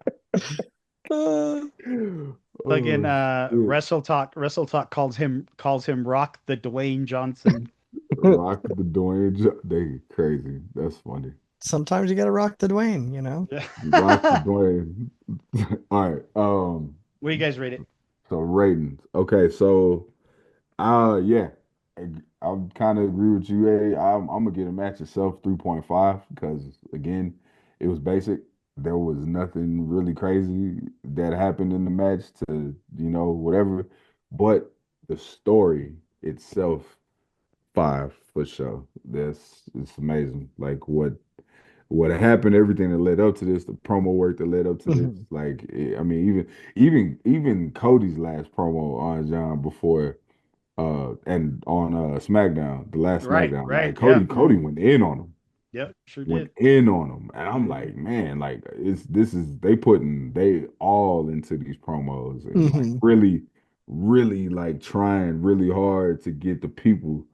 Uh, Again, Oh shit. Wrestle Talk calls him Rock the Dwayne Johnson. Rock the they crazy. That's funny. sometimes you gotta rock the Dwayne, you know? Yeah. Rock the Dwayne. All right. What do you guys rate it? So ratings. Okay, so yeah. I kind of agree with you, A. I'm gonna get a match itself 3.5 because again, it was basic. There was nothing really crazy that happened in the match to, whatever. But the story itself, five for sure. It's amazing. Like what happened, everything that led up to this, the promo work that led up to this. Mhm. Like, I mean, even Cody's last promo on John before and on SmackDown, the last SmackDown, like Right, yeah. Cody went in on him, Yep, sure went did. in on him, and I'm Hmm. like, man, like they all into these promos and like Mhm. really, really like trying really hard to get the people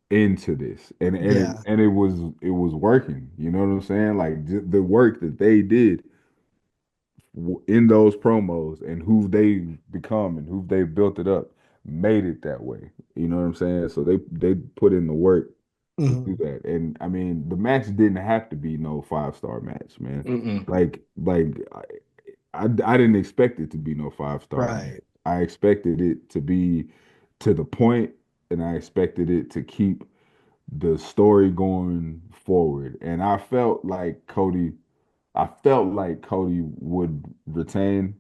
into this, Yeah. and it was working. You know what I'm saying? Like the work that they did in those promos and who they become and who they built it up made it that way. You know what I'm saying? So they put in the work to do Mhm. that. And I mean, the match didn't have to be no 5-star match, man. Mm-mm. Like I didn't expect it to be no 5-star match. Right. I expected it to be to the point, and I expected it to keep the story going forward. And I felt like Cody would retain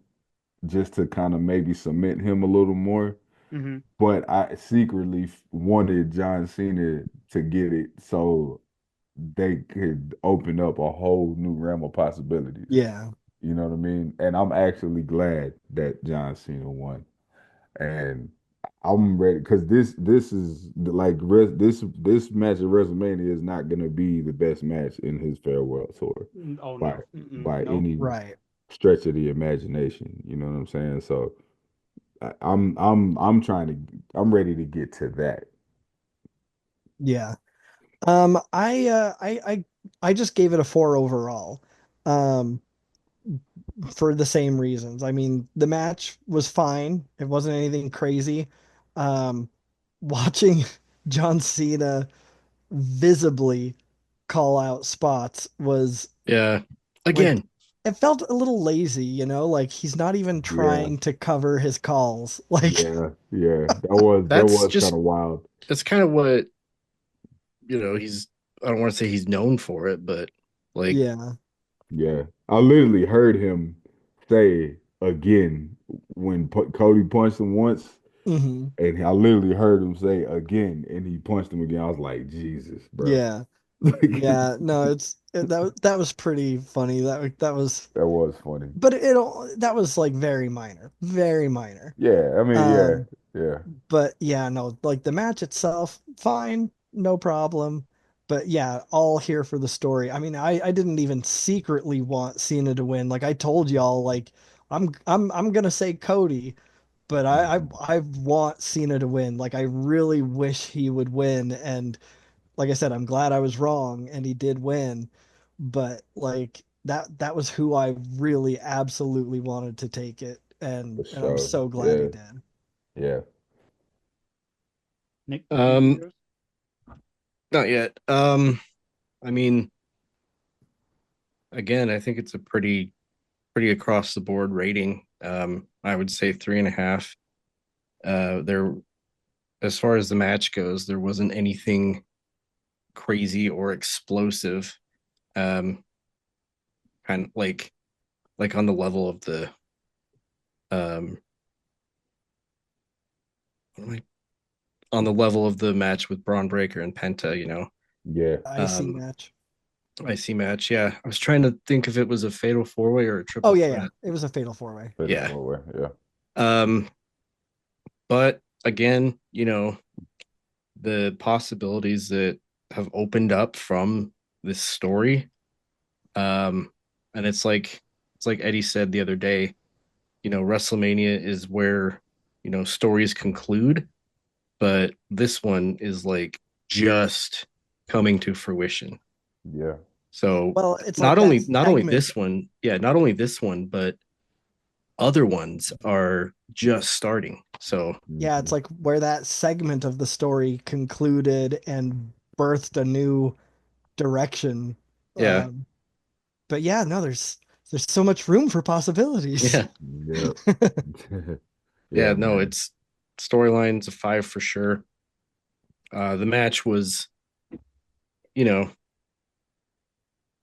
just to kind of maybe cement him a little more. Hmm. But I secretly wanted John Cena to get it so they could open up a whole new realm of possibilities. Yeah. You know what I mean? And I'm actually glad that John Cena won. And I'm ready because this is like this match at WrestleMania is not gonna be the best match in his farewell tour Oh by no. Mm-mm, by nope. any Right. stretch of the imagination. You know what I'm saying? So I'm ready to get to that. Yeah. I just gave it a 4 overall. Um, for the same reasons. I mean, the match was fine. It wasn't anything crazy. Um, watching John Cena visibly call out spots was Yeah. like Again, it felt a little lazy, you know, like he's not even Yeah, trying to cover his calls. Like, yeah. That was kind that's of wild. kind of what, he's, I don't want to say he's known for it, but like, yeah. Yeah, I literally heard him say again when Cody punched him once. Hmm. And I literally heard him say again, and he punched him again. I was like, Jesus, bro. Yeah. Like, Yeah. No, that was pretty funny. That was, that was funny. but that was like very minor, very minor. Yeah, I mean, yeah, Um, yeah. but yeah, no, like the match itself, fine, no problem. But yeah, all here for the story. I mean, I didn't even secretly want Cena to win. Like I told y'all, like I'm gonna say Cody, but Mhm. I want Cena to win. Like I really wish he would win. And like I said, I'm glad I was wrong and he did win. But like that was who I really absolutely wanted to take it. For And I'm sure. so glad he Yeah, did. Nick, yeah. you can um, go. not yet. I mean, again, I think it's a pretty across the board rating. I would say 3.5. There, as far as the match goes, there wasn't anything crazy or explosive. Um, kind of like on the level of the um, on the level of the match with Braun Breaker and Penta. Yeah. IC Um, match. IC match. Yeah, I was trying to think if it was a fatal four way or a Oh triple yeah, yeah. threat. It was a fatal four way. Fatal Yeah. four way. Yeah. Um, but again, the possibilities that have opened up from this story. And it's like Eddie said the other day. WrestleMania is where, stories conclude, but this one is like just coming to fruition. Yeah. So Well, it's like not that only segment. this one, yeah, not only this one, but other ones are just starting. So Yeah, it's Mhm. like where that segment of the story concluded and birthed a new direction. yeah, Um, but yeah, no, there's so much room for possibilities. yeah, Yeah. yeah. Yeah, No, man. it's storylines a five for sure. The match was, you know,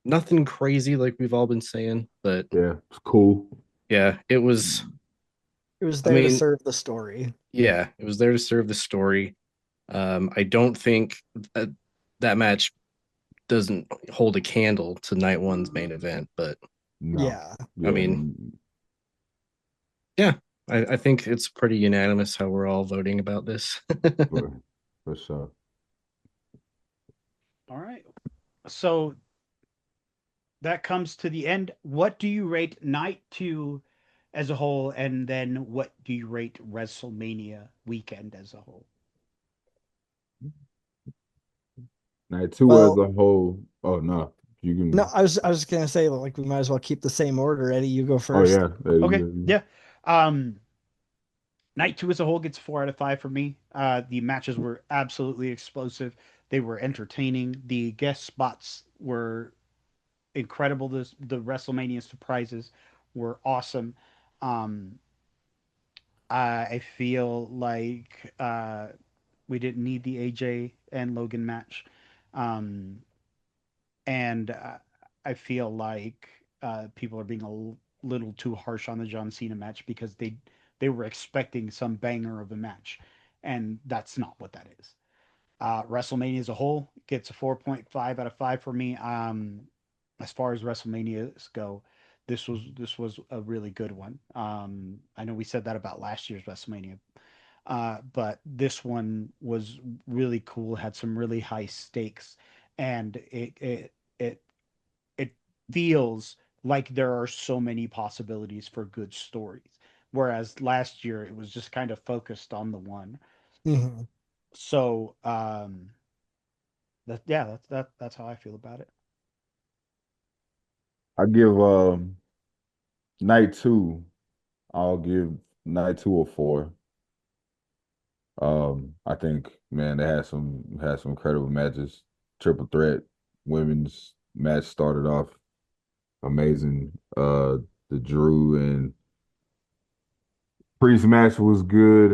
nothing crazy like we've all been saying, but Yeah, it's cool. yeah, it was. It was I there to mean, serve the story. yeah, it was there to serve the story. I don't think that, that match doesn't hold a candle to night one's main event, but No. Yeah. I Yeah. mean, yeah, I think it's pretty unanimous how we're all voting about this. For, for sure. All right. So that comes to the end. What do you rate night two as a whole, and then what do you rate WrestleMania weekend as a whole? Night two as Well, a whole. Oh no. You no, can I was gonna say like we might as well keep the same order. Eddie, you go oh first. yeah. Okay, yeah. Um, Night two as a whole gets 4 out of 5 for me. The matches were absolutely explosive. They were entertaining. The guest spots were incredible. The WrestleMania surprises were awesome. Um, I feel like we didn't need the AJ and Logan match, um, and I feel like people are being little too harsh on the John Cena match because they were expecting some banger of a match, and that's not what that is. WrestleMania as a whole gets a 4.5 out of 5 for me. As far as WrestleManias go, this was a really good one. I know we said that about last year's WrestleMania, but this one was really cool. Had some really high stakes, and it it feels like there are so many possibilities for good stories. Whereas last year it was just kind of focused on the one. Mhm. So that's how I feel about it. I give night two, I'll give night two a four. I think, man, they had some incredible matches. Triple threat women's match started off amazing. The Drew and Priest match was good.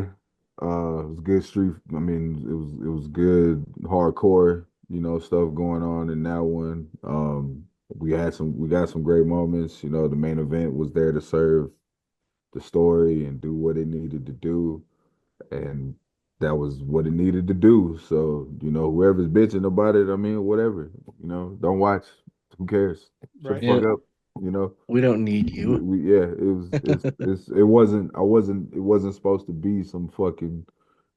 It was good street. I mean, it was good hardcore, stuff going on in that one. We got some great moments. The main event was there to serve the story and do what it needed to do, and that was what it needed to do. So, whoever's bitching about it, I mean, whatever. Don't watch. Who cares? Shut the Right. fuck yeah, up. You know. we don't need you. Yeah, it wasn't supposed to be some fucking,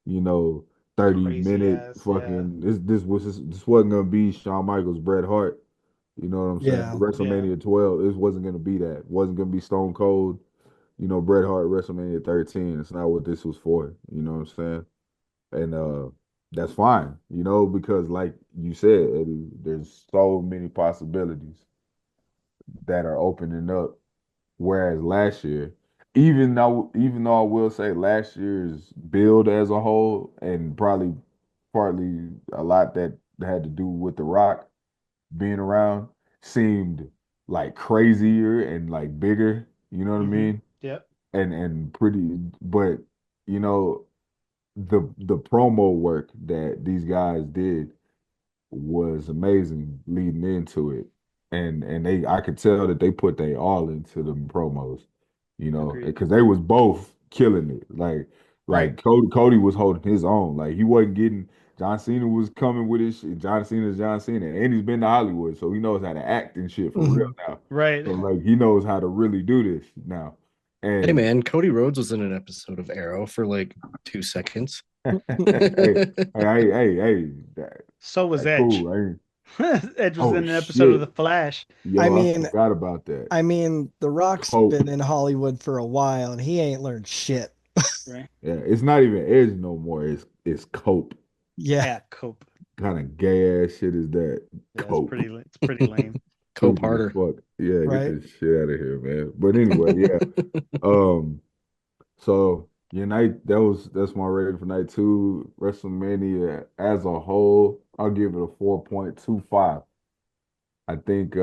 you know, 30 Crazy minute ass, yeah. fucking this wasn't gonna be Shawn Michaels, Bret Hart, you know what I'm saying? Yeah. Yeah. WrestleMania 12, it wasn't gonna be that. It wasn't gonna be Stone Cold, Bret Hart WrestleMania 13. It's not what this was for, you know what I'm saying? And that's fine, because like you said, Eddie, there's so many possibilities that are opening up. Whereas last year, even though I will say last year's build as a whole, and probably partly a lot that had to do with The Rock being around, seemed like crazier and like bigger. You know what I Mm-hmm. mean? Yep. And pretty, but you know the promo work that these guys did was amazing leading into it. And I could tell that they put their all into them promos, Agreed. because they was both killing it. Right. Like Cody was holding his own. Like he wasn't getting John Cena was coming with his shit. John Cena is John Cena. And he's been to Hollywood, so he knows how to act and shit for real Mhm. now. Right. So like he knows how to really do this now. Hey And man, Cody Rhodes was in an episode of Arrow for like 2 seconds. hey, hey, hey, hey, hey, So was that cool. Edge. Edge was Oh in an episode of shit. The Flash. I Yo, I mean, forgot about that. The Rock's Cope. been in Hollywood for a while and he ain't learned shit. Right. Yeah, it's not even Edge no more. It's Cope. Yeah, Yeah, Cope. Kind of gay ass shit is that? Yeah, Cope. it's pretty lame. Cope Stupid as harder. fuck. Yeah, get right. this shit out of here, man. But anyway, yeah. Um, so yeah, that's my rating for night two. WrestleMania as a whole, I'll give it a 4.25. I think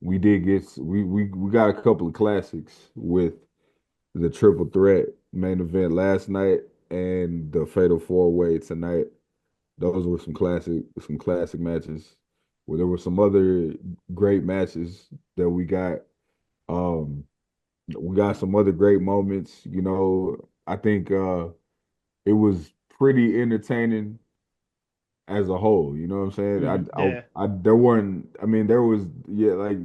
we got a couple of classics with the triple threat main event last night and the fatal four way tonight. Those were some classic matches. Well, there were some other great matches that we got. Um, we got some other great moments. I think it was pretty entertaining as a whole. You know what I'm saying? Yeah. There weren't. I mean, there was like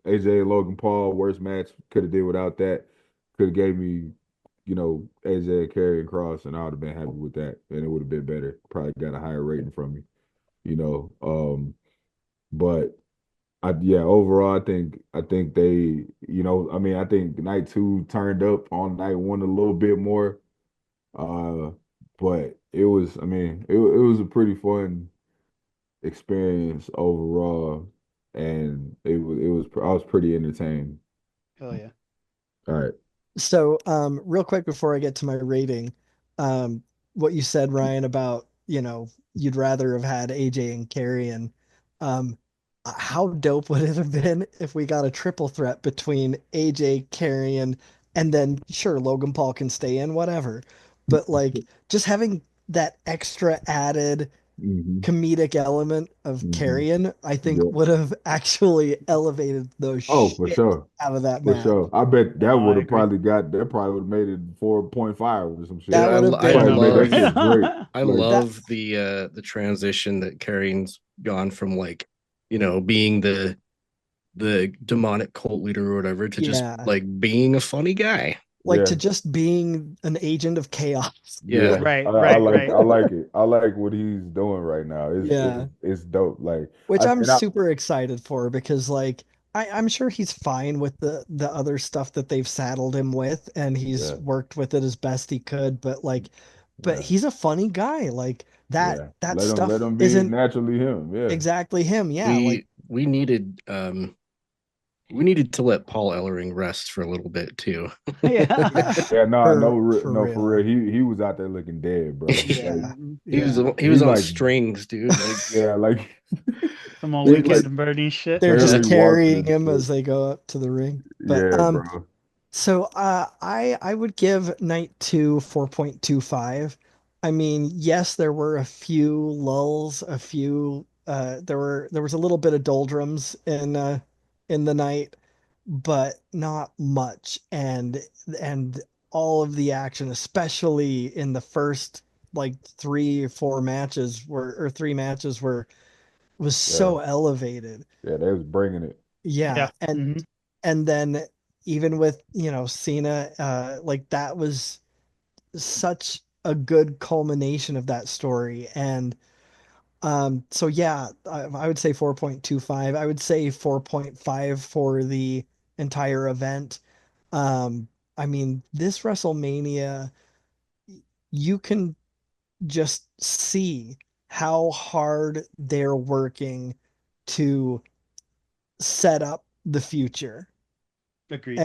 AJ and Logan Paul worst match. Could have did without that. Could have gave me AJ carrying Cross, and I would have been happy with that, and it would have been better. Probably got a higher rating from me. You know, but overall, I think they, I think night two turned up on night one a little bit more. Uh, but it was a pretty fun experience overall, and I was pretty entertained. Hell yeah. All right. So, real quick before I get to my rating, um, what you said, Ryan, about, you'd rather have had AJ and Carrion. Um, how dope would it have been if we got a triple threat between AJ, Carrion, and then sure, Logan Paul can stay in, whatever. But like just having that extra added hmm comedic element of hmm Carrion, I think Yeah. would have actually elevated the Oh, for shit sure. out of that For match. sure. I bet No, I agree. that probably would have made it 4.5 or some Dude, shit. That would have I Yeah, been no Probably made that love shit great. I Like, that. love the transition that Carrion's gone from, like, being the demonic cult leader or whatever, to just Yeah, like being a funny guy. like yeah. to just being an agent of chaos. Yeah. Yeah, Right, I right, like right. I like it. I like what he's doing right now. Yeah, It's dope. Like which I'm and I super excited for because like I'm sure he's fine with the other stuff that they've saddled him with, and he's yeah, worked with it as best he could. But yeah, he's a funny guy. Like yeah. that Let stuff him be isn't naturally him. Yeah, exactly him. Yeah, like We needed to let Paul Ellering rest for a little bit too. Yeah. yeah. No, for no, for real. real. He was out there looking dead, bro. Like Yeah, He was yeah. he he was on like strings, dude. Like, yeah, like Some old They're like weekend just and Bernie shit. they're yeah. just barely walking carrying and him shit. as they go up to the ring. But Yeah, bro. so I would give night two 4.25. I mean, yes, there were a few lulls, a few there was a little bit of doldrums in the night, but not much. And all of the action, especially in the first like three matches were was Yeah, so elevated. yeah. They was bringing it. Yeah, Yeah. Hmm. and then even with, Cena, like that was such a good culmination of that story. And so yeah, I would say 4.25. I would say 4.5 for the entire event. Um, I mean, this WrestleMania, you can just see how hard they're working to set up the future. Agreed.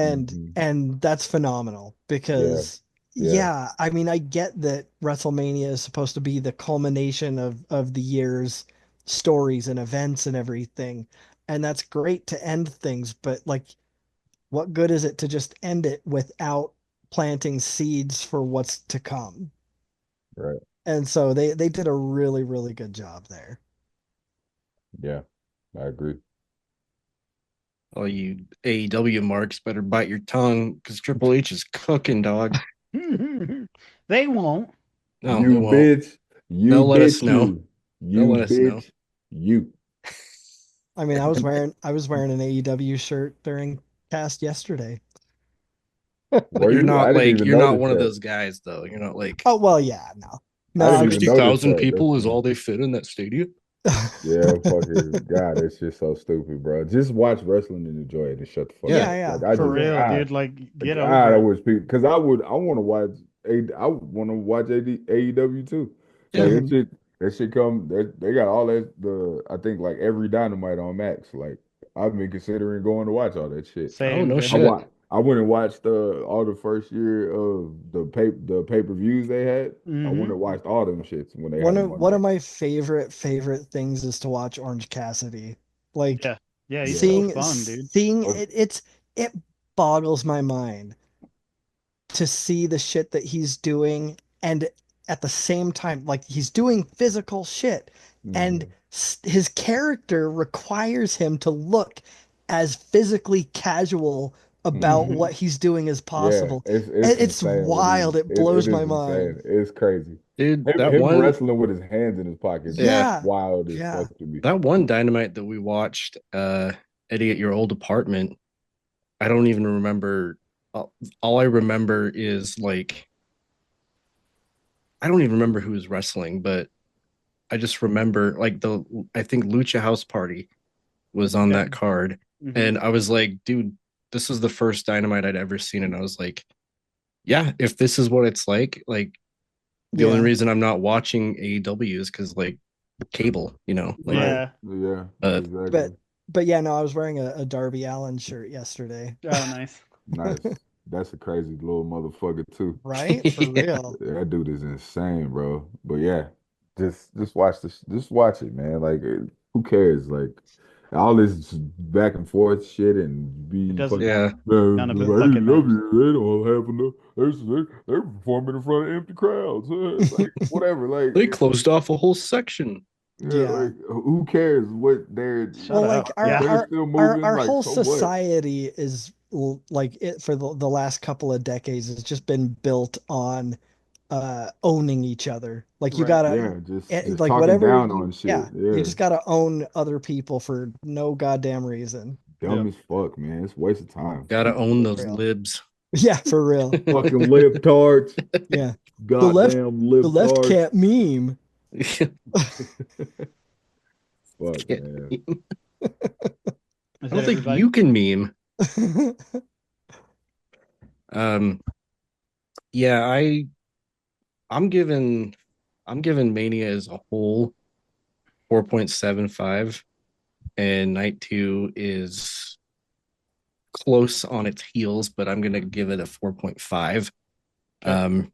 And that's phenomenal Yeah, because yeah, yeah, I mean, I get that WrestleMania is supposed to be the culmination of the year's stories and events and everything, and that's great to end things, but like what good is it to just end it without planting seeds for what's to come? right. And so they did a really really good job there. Yeah, I agree. all you AEW marks better bite your tongue because Triple H is cooking, dog. They won't. No, they won't. You They'll let us bitch, know. They'll you let us know. bitch, you. I mean, I was wearing an AEW shirt during cast yesterday. But Were you? I didn't even you're not notice one of that. those guys though. You're not like Oh well, yeah, no, I no. didn't I even mean, notice 60,000 that. That's people is funny. all they fit in that stadium. Yeah, fucking God, it's just so stupid, bro. Just watch wrestling and enjoy it and shut the fuck Yeah. up. Yeah, Like I for For just real. real, dude. Like, get God, over I it. wish people because I want to watch I want to watch AEW too. Yeah. Like Mhm. that shit come they got all that I think like every Dynamite on Max. Like I've been considering going to watch all that shit. Oh, Same, no same. shit. I went and watched all the first year of the pay-per-views they had. I went Mm-hmm. and watched all them shits when they had One them of on one of Max. my favorite things is to watch Orange Cassidy. Like Yeah. Yeah, he's Yeah. so fun, dude. seeing Oh, it boggles my mind to see the shit that he's doing, and at the same time like he's doing physical shit, and mhm. his character requires him to look as physically casual about Mhm. what he's doing as Yeah, possible. it's It's insane what wild. It it blows is my mind. insane. It's crazy. Dude, Him wrestling with his hands in his pockets is yeah, Yeah, wild as yeah. fuck to me. that one Dynamite that we watched, Eddie, at your old apartment, I don't even remember. All I remember is like, I don't even remember who was wrestling, but I just remember like I think Lucha House Party was on Okay. that card. Mm-hmm. And I was like, dude, this is the first Dynamite I'd ever seen. And I was like, yeah, if this is what it's like the only Yeah. reason I'm not watching AEW is because like cable, like, Right. Yeah. Yeah, uh, But exactly. but yeah, no, I was wearing a Darby Allin shirt yesterday. Oh, nice. Nice. That's a crazy little motherfucker too. Right? For yeah, real. That dude is insane, bro. But yeah, just watch this. Just watch it, man. Like, who cares? Like, all this back and forth shit and It be doesn't fucking. yeah. matter. None of it fucking matters. AEW, they don't have enough. They're performing in front of empty crowds. Like whatever. Like, They closed off a whole section. yeah, Yeah. like who cares what they're Shut Well, like up. our Yeah. they're our still our moving. our Like, whole so what? society is like it for the last couple of decades has just been built on owning each other. Like you Right. gotta Yeah, just like talking whatever down you on shit. yeah, you Yeah, just gotta own other people for no goddamn reason. Yeah. dumb as fuck, man. It's a waste of time. Gotta own those For real. libs. Yeah, for real. Fucking libtards. Yeah. The left Goddamn the left libtards. can't meme. Fuck, man. Is I it don't think everybody? you can meme. Um, yeah, I'm giving I'm giving Mania as a whole 4.75, and Night 2 is close on its heels, but I'm gonna give it a 4.5. Okay.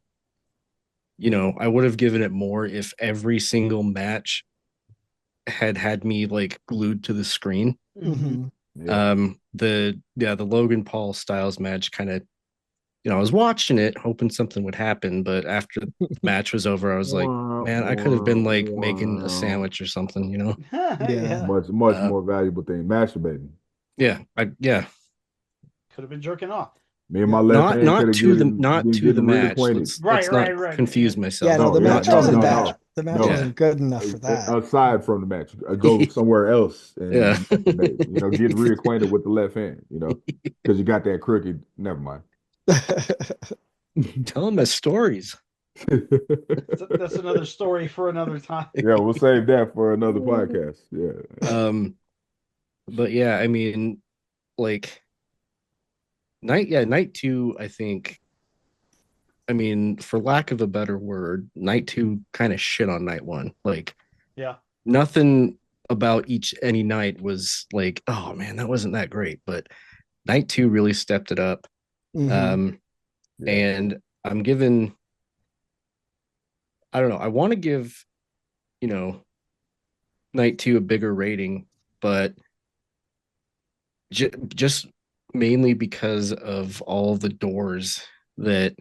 I would have given it more if every single match had me like glued to the screen. Mm-hmm. hmm Yeah. The Logan Paul Styles match kind of, I was watching it hoping something would happen, but after the match was over, I was like, Wah, man, I could have wah, been like making a wah. sandwich or something. Yeah. Yeah. Much Uh, more valuable thing. Masturbating. yeah, Could have been jerking off. Me and my Yeah. left hand could not have to the been not to the getting match. reacquainted. Right, Let's not right, right. Yeah. confuse Yeah, myself. no, No, the yeah, Not match to no, the wasn't no, bad. match. no, The match no. Yeah, wasn't good enough for that. Aside from the match, go somewhere else and masturbate. Get reacquainted with the left hand. Because you got that crooked. Never mind. tell them my stories. That's another story for another time. Yeah, we'll save that for another podcast. Yeah. um, but yeah, I mean, like night two. I think. I mean, for lack of a better word, night two kind of shit on night one. Like Yeah. nothing about any night was like, oh man, that wasn't that great. But night two really stepped it up. hmm Um, Yeah. and I'm giving, I don't know, I want to give, you know, night two a bigger rating, but just mainly because of all the doors that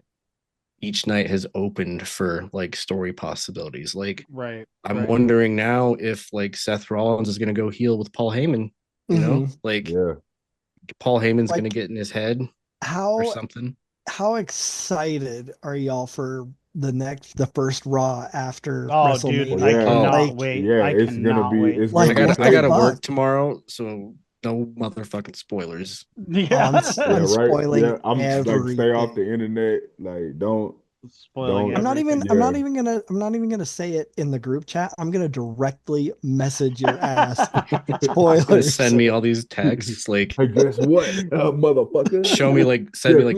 each night has opened for like story possibilities. Like Right. I'm Right. wondering now if like Seth Rollins is going to go heel with Paul Heyman, hmm like Yeah. Paul Heyman's going to Like get in his head or how something. how excited are y'all for the first Raw after Oh, dude, Well, I WrestleMania? yeah. cannot Like wait. Yeah, I cannot wait. it's I gonna like be got what I the got to crazy. fuck? work tomorrow, so no motherfucking spoilers. Oh, Yeah. Yeah, I'm right. spoiling Yeah, I'm like stay off everything. the internet. Like don't Spoiling I'm not everything. I'm not even gonna say it in the group chat. I'm gonna directly message your ass. Gonna Spoilers. send me all these texts, like Hey, guess what, motherfucker? send me Guess like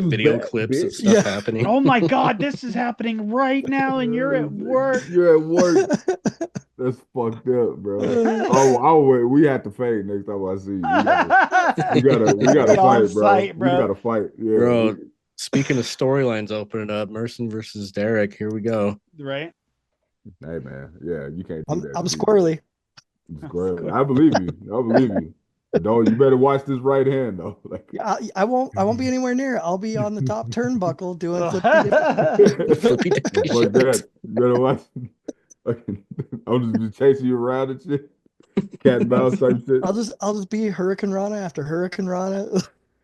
who's video back, clips of bitch? stuff Yeah. happening. Oh my God, this is happening right now, and you're at work. You're at work. That's fucked up, bro. Oh, wait. We have to fade next time I see you. We gotta Be on fight, bro. site, We bro. gotta fight. Yeah. Bro, speaking of storylines opening up, Merson versus Derek, here we go. Right? Hey, man. Yeah, you can't do that. I'm to people. squirrely. It's great. I believe you. I believe you. Don't you better watch this right hand though. Like, Yeah, I won't be anywhere near it. I'll be on the top turnbuckle doing flippy Flippy fuck dippy shit. that. You better watch. I'll just be chasing you around and shit. Cat and mouse type shit. I'll just be Hurricane Rana after Hurricane Rana.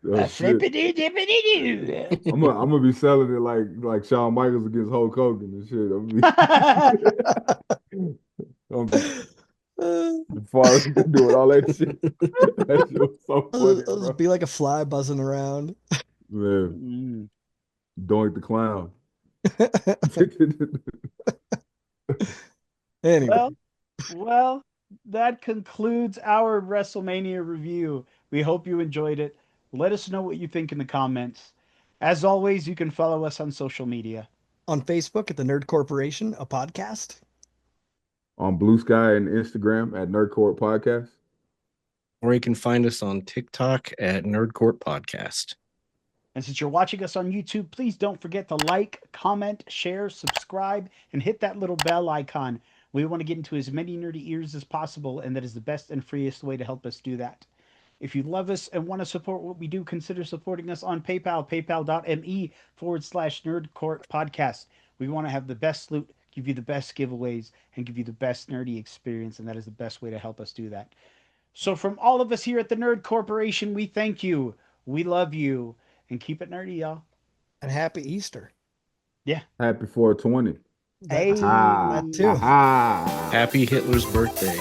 Oh shit. I'm gonna be selling it like Shawn Michaels against Hulk Hogan and shit. I'm doing all that shit. That shit was so funny, I'll bro. just be like a fly buzzing around. Man, Doink the clown. Anyway, Well, that concludes our WrestleMania review. We hope you enjoyed it. Let us know what you think in the comments. As always, you can follow us on social media. on Facebook at the Nerd Corporation, a podcast. On Blue Sky and Instagram at Nerd Corp Podcast. Or you can find us on TikTok at Nerdcourt Podcast. And since you're watching us on YouTube, please don't forget to like, comment, share, subscribe, and hit that little bell icon. We want to get into as many nerdy ears as possible, and that is the best and freest way to help us do that. If you love us and want to support what we do, consider supporting us on PayPal, paypal.me/nerdcourt podcast. We want to have the best loot, give you the best giveaways, and give you the best nerdy experience, and that is the best way to help us do that. So from all of us here at the Nerd Corporation, we thank you, we love you, and keep it nerdy, y'all. And happy Easter. Yeah. Happy 420. Hey. That too. Ah. Happy Hitler's birthday.